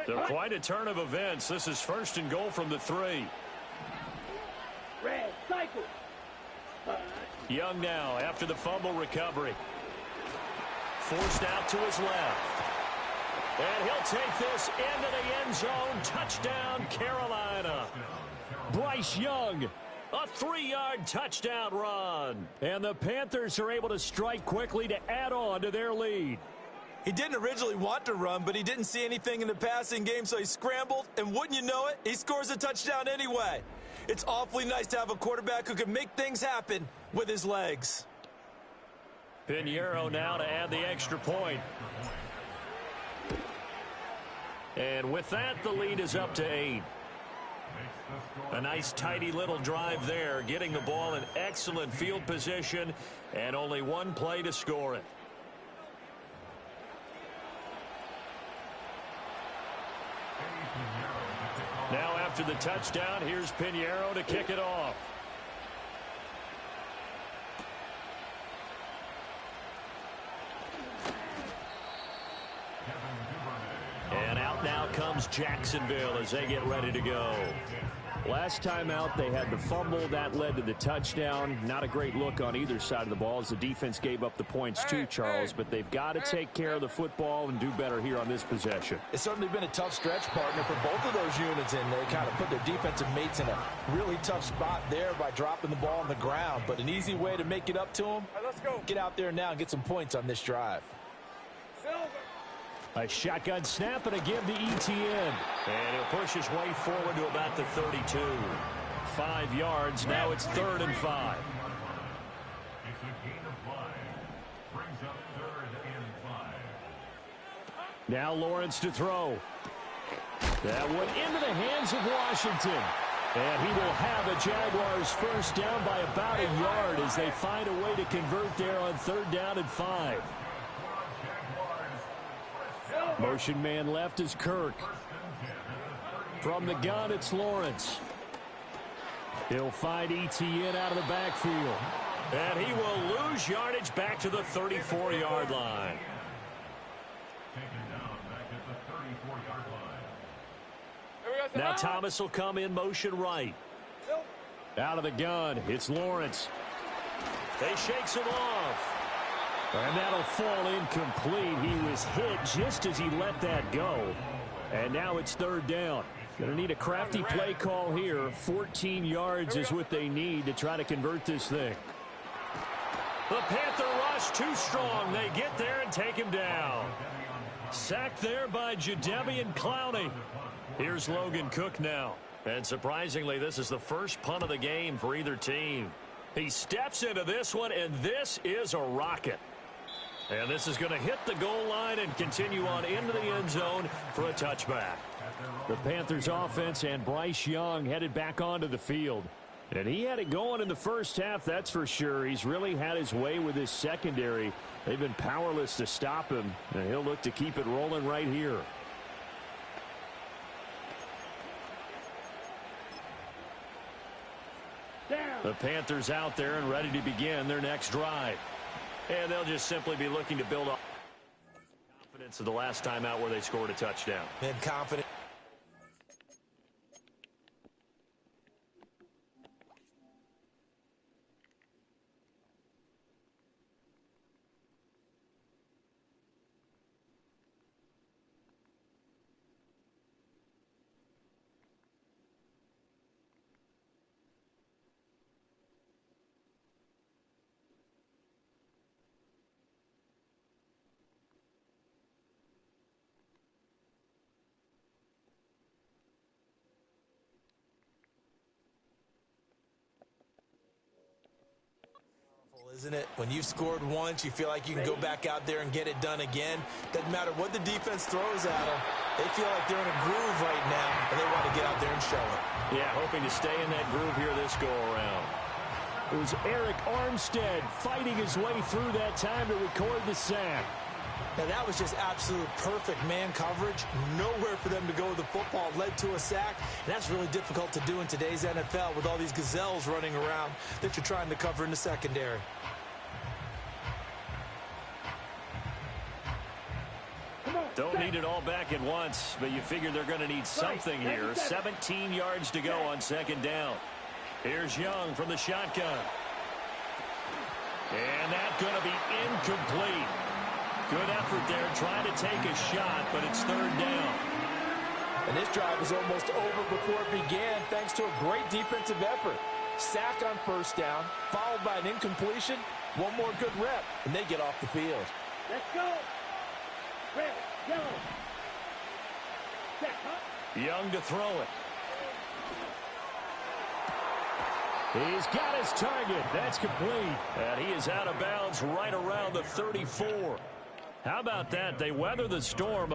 So quite a turn of events. This is 1st and goal from the 3. Red cycle. Young now after the fumble recovery. Forced out to his left. And he'll take this into the end zone. Touchdown, Carolina. Bryce Young, a 3-yard touchdown run. And the Panthers are able to strike quickly to add on to their lead. He didn't originally want to run, but he didn't see anything in the passing game, so he scrambled, and wouldn't you know it, he scores a touchdown anyway. It's awfully nice to have a quarterback who can make things happen with his legs. Pinheiro now to add the extra point. And with that, the lead is up to 8. A nice, tidy little drive there, getting the ball in excellent field position, and only one play to score it. Now after the touchdown, here's Pinheiro to kick it off. And out now comes Jacksonville as they get ready to go. Last time out, they had the fumble. That led to the touchdown. Not a great look on either side of the ball as the defense gave up the points too, Charles. But they've got to take care of the football and do better here on this possession. It's certainly been a tough stretch, partner, for both of those units, and they kind of put their defensive mates in a really tough spot there by dropping the ball on the ground. But an easy way to make it up to them, Let's go. get out there now and get some points on this drive. Silver. A shotgun snap and a give to Etienne. And he'll push his way forward to about the 32. 5 yards. Now it's 3rd and 5. Now Lawrence to throw. That one into the hands of Washington. And he will have the Jaguars first down by about a yard as they find a way to convert there on 3rd down and 5. Motion man left is Kirk. From the gun, it's Lawrence. He'll find Etienne out of the backfield. And he will lose yardage back to the 34-yard line. Now Thomas will come in motion right. Out of the gun, it's Lawrence. They shakes him off. And that'll fall incomplete. He was hit just as he let that go. And now it's 3rd down. Going to need a crafty play call here. 14 yards is what they need to try to convert this thing. The Panther rush too strong. They get there and take him down. Sacked there by Jadeveon Clowney. Here's Logan Cook now. And surprisingly, this is the first punt of the game for either team. He steps into this one, and this is a rocket. And this is going to hit the goal line and continue on into the end zone for a touchback. The Panthers offense and Bryce Young headed back onto the field. And he had it going in the first half, that's for sure. He's really had his way with his secondary. They've been powerless to stop him, and he'll look to keep it rolling right here. The Panthers out there and ready to begin their next drive. And they'll just simply be looking to build up confidence of the last time out where they scored a touchdown. And confident. Isn't it? When you've scored once, you feel like you can go back out there and get it done again. Doesn't matter what the defense throws at them. They feel like they're in a groove right now, and they want to get out there and show it. Yeah, hoping to stay in that groove here this go-around. It was Eric Armstead fighting his way through that time to record the sack. Now, that was just absolute perfect man coverage. Nowhere for them to go with the football. Led to a sack. And that's really difficult to do in today's NFL with all these gazelles running around that you're trying to cover in the secondary. Come on. Don't need it all back at once, but you figure they're going to need something here. 17 yards to go on second down. Here's Young from the shotgun. And that's going to be incomplete. Good effort there trying to take a shot, but it's third down. And this drive was almost over before it began thanks to a great defensive effort. Sack on first down, followed by an incompletion. One more good rep, and they get off the field. Let's go. Red, yellow. Set, huh? Young to throw it. He's got his target. That's complete. And he is out of bounds right around the 34. How about that? They weather the storm.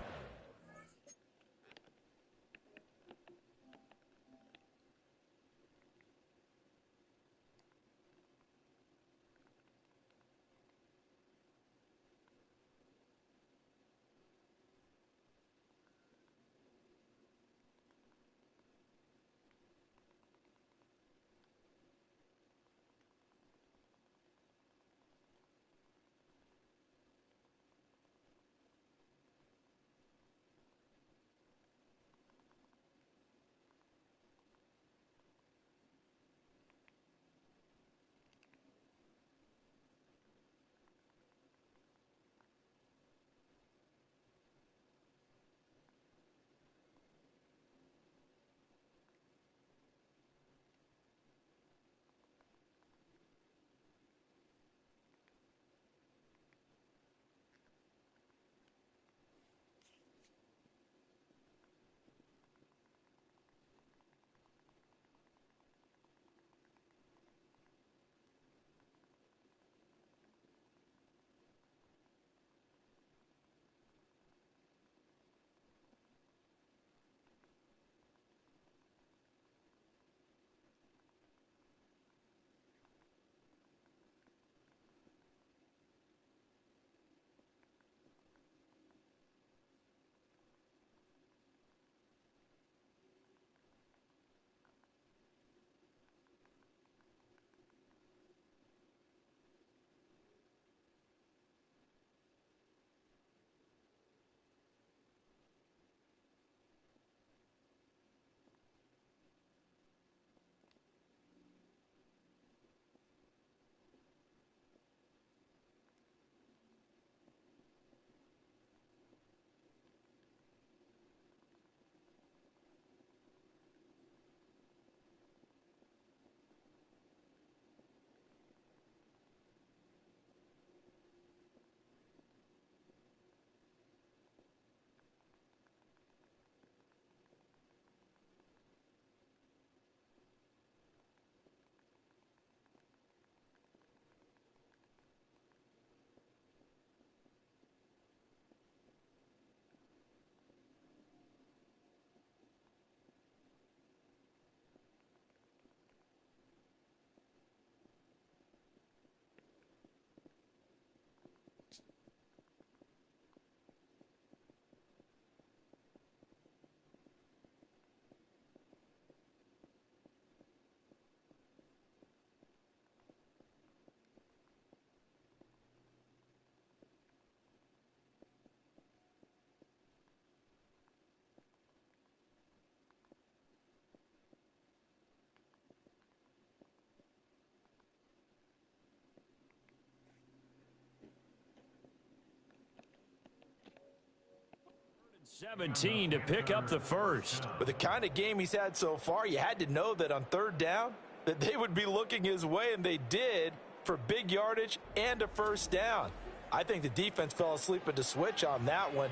.17 to pick up the first. With the kind of game he's had so far, you had to know that on third down that they would be looking his way, and they did, for big yardage and a first down. I think the defense fell asleep at the switch on that one.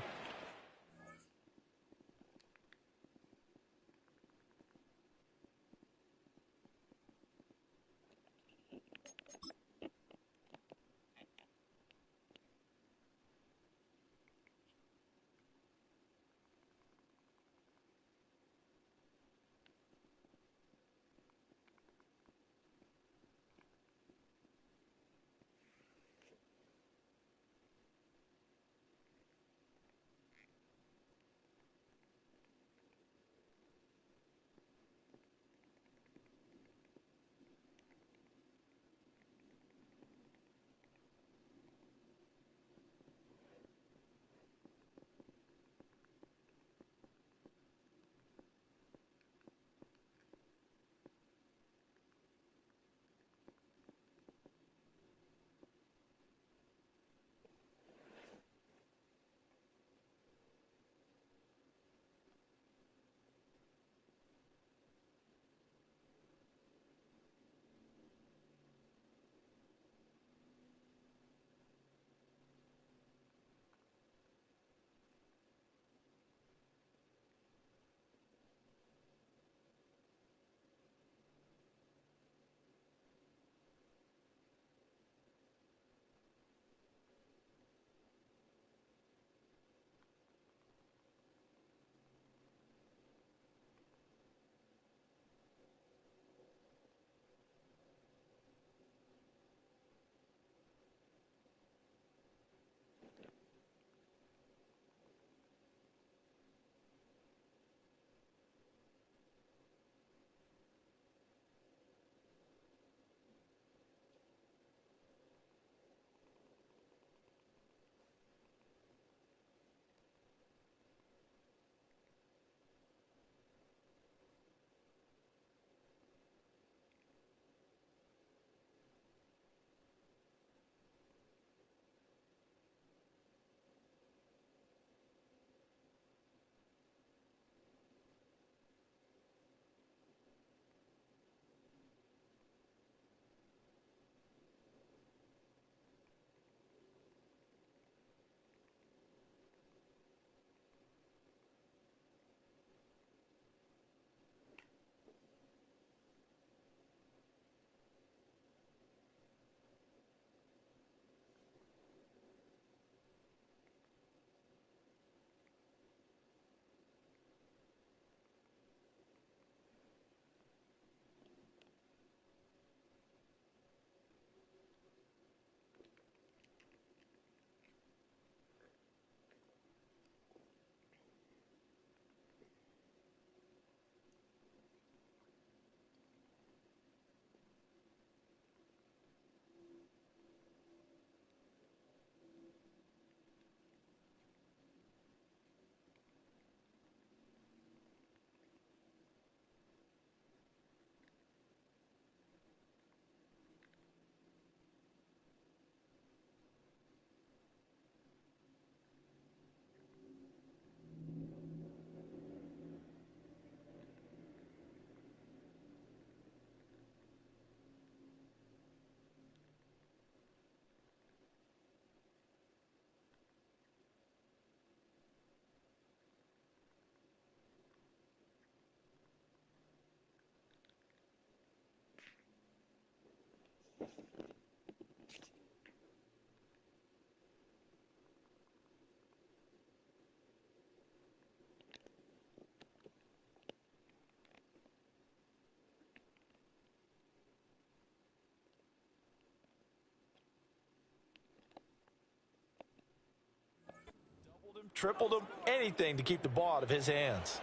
tripled him, anything to keep the ball out of his hands.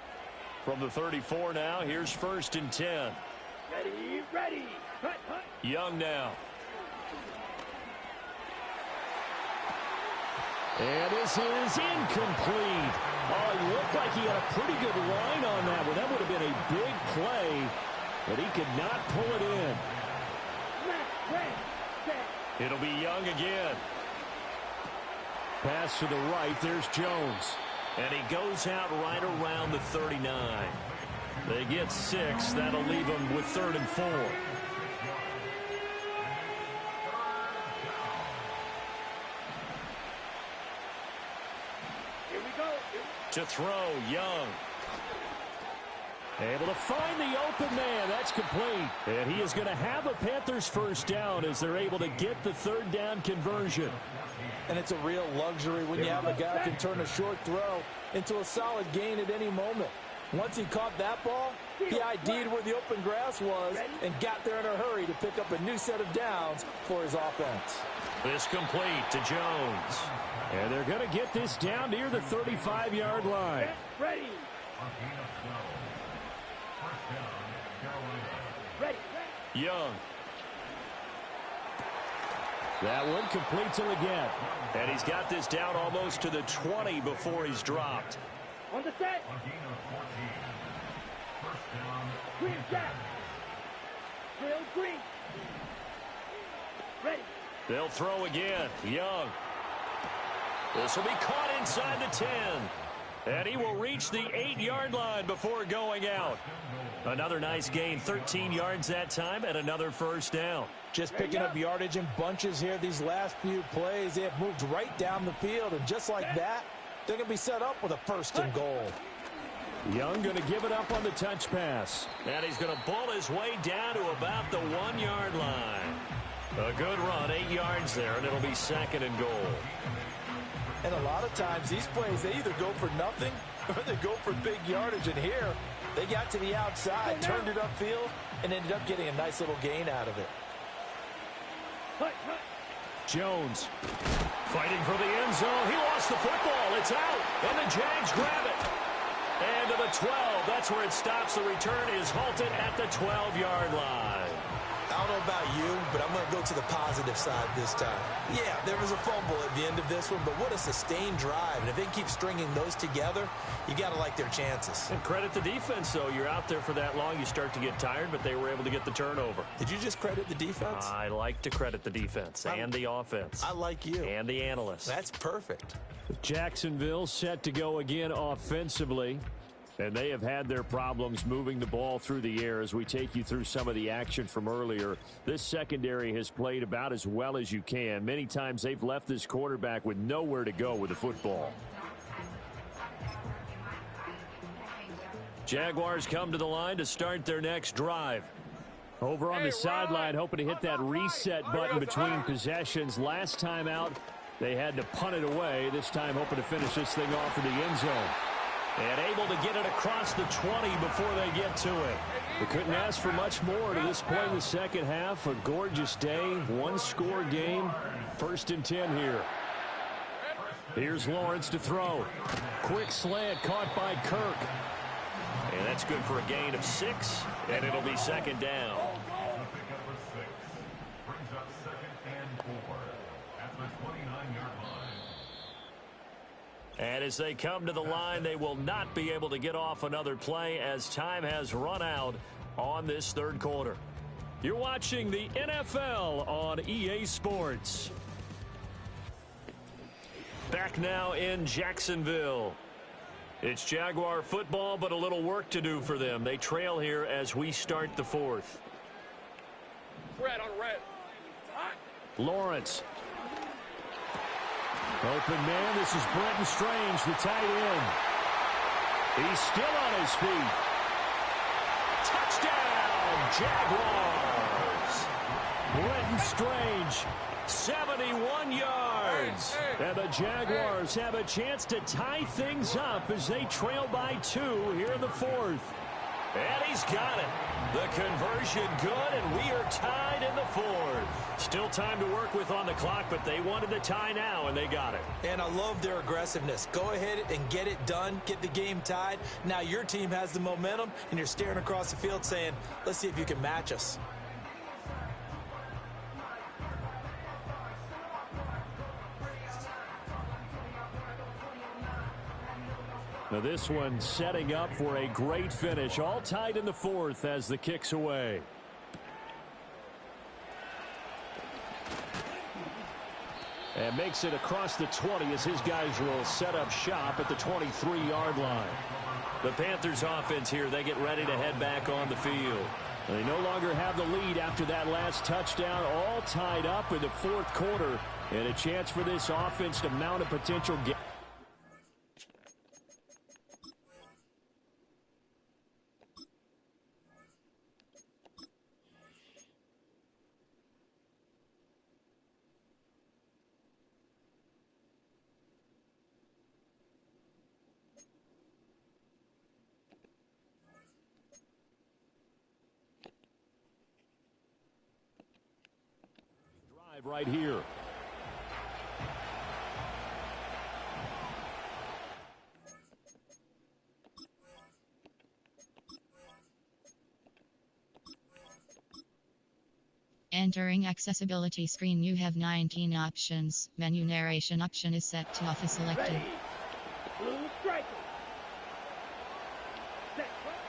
From the 34 now, here's 1st and 10. Ready. Hut. Young now. And this is incomplete. Oh, it looked like he had a pretty good line on that one. That would have been a big play, but he could not pull it in. It'll be Young again. Pass to the right. There's Jones. And he goes out right around the 39. They get 6. That'll leave them with 3rd and 4. Here we go. To throw, Young. Able to find the open man. That's complete. And he is going to have a Panthers 1st down as they're able to get the 3rd down conversion. And it's a real luxury when you have a guy who can turn a short throw into a solid gain at any moment. Once he caught that ball, he ID'd where the open grass was and got there in a hurry to pick up a new set of downs for his offense. This complete to Jones. And they're going to get this down near the 35-yard line. Ready. Young. That one completes him again. And he's got this down almost to the 20 before he's dropped. On the set. Green jack. Green. Ready. They'll throw again. Young. This will be caught inside the 10. And he will reach the 8-yard line before going out. Another nice gain, 13 yards that time, and another 1st down. Just picking up yardage in bunches here these last few plays. They have moved right down the field, and just like that, they're going to be set up with a 1st and goal. Young going to give it up on the touch pass. And he's going to bull his way down to about the 1-yard line. A good run, 8 yards there, and it'll be 2nd and goal. And a lot of times these plays, they either go for nothing or they go for big yardage. And here, they got to the outside, turned it upfield, and ended up getting a nice little gain out of it. Jones fighting for the end zone. He lost the football. It's out, and the Jags grab it. And to the 12. That's where it stops. The return is halted at the 12-yard line. I don't know about you, but I'm going to go to the positive side this time. Yeah, there was a fumble at the end of this one, but what a sustained drive. And if they keep stringing those together, you got to like their chances. And credit the defense, though. You're out there for that long, you start to get tired, but they were able to get the turnover. Did you just credit the defense? I like to credit the defense and the offense. I like you. And the analysts. That's perfect. Jacksonville set to go again offensively. And they have had their problems moving the ball through the air as we take you through some of the action from earlier. This secondary has played about as well as you can. Many times they've left this quarterback with nowhere to go with the football. Jaguars come to the line to start their next drive. Over on the sideline, hoping to hit that reset button between possessions. Last time out, they had to punt it away. This time hoping to finish this thing off in the end zone. And able to get it across the 20 before they get to it. They couldn't ask for much more to this point in the second half. A gorgeous day, one-score game. 1st and 10 here. Here's Lawrence to throw. Quick slant caught by Kirk. And that's good for a gain of 6. And it'll be 2nd down. And as they come to the line, they will not be able to get off another play as time has run out on this 3rd quarter. You're watching the NFL on EA Sports. Back now in Jacksonville. It's Jaguar football, but a little work to do for them. They trail here as we start the 4th. Red on red. Lawrence. Open man, this is Brenton Strange, the tight end. He's still on his feet. Touchdown, Jaguars. Brenton Strange, 71 yards. And the Jaguars have a chance to tie things up as they trail by 2 here in the 4th. And he's got it. The conversion good, and we are tied in the fourth. Still time to work with on the clock, but they wanted the tie now, and they got it. And I love their aggressiveness. Go ahead and get it done. Get the game tied. Now your team has the momentum, and you're staring across the field saying, let's see if you can match us. Now this one setting up for a great finish. All tied in the fourth as the kick's away. And makes it across the 20 as his guys will set up shop at the 23-yard line. The Panthers offense here, they get ready to head back on the field. They no longer have the lead after that last touchdown. All tied up in the fourth quarter. And a chance for this offense to mount a potential game. Right here. Entering accessibility screen, you have 19 options. Menu narration option is set to office selected.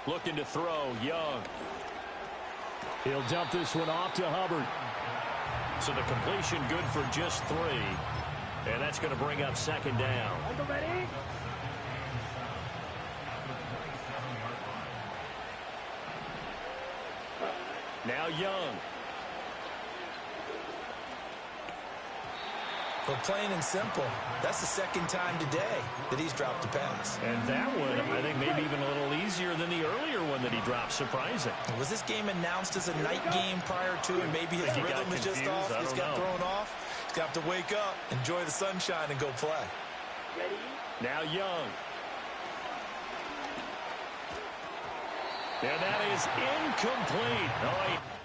Looking to throw, Young. He'll dump this one off to Hubbard. So the completion good for just 3. And that's going to bring up second down. Now Young. Well, plain and simple, that's the second time today that he's dropped a pass. And that one, I think, maybe even a little easier than the earlier one that he dropped. Surprising. Was this game announced as a night game prior to, and maybe his rhythm is just off? He's got thrown off. He's got to wake up, enjoy the sunshine, and go play. Now Young. And that is incomplete. Oh,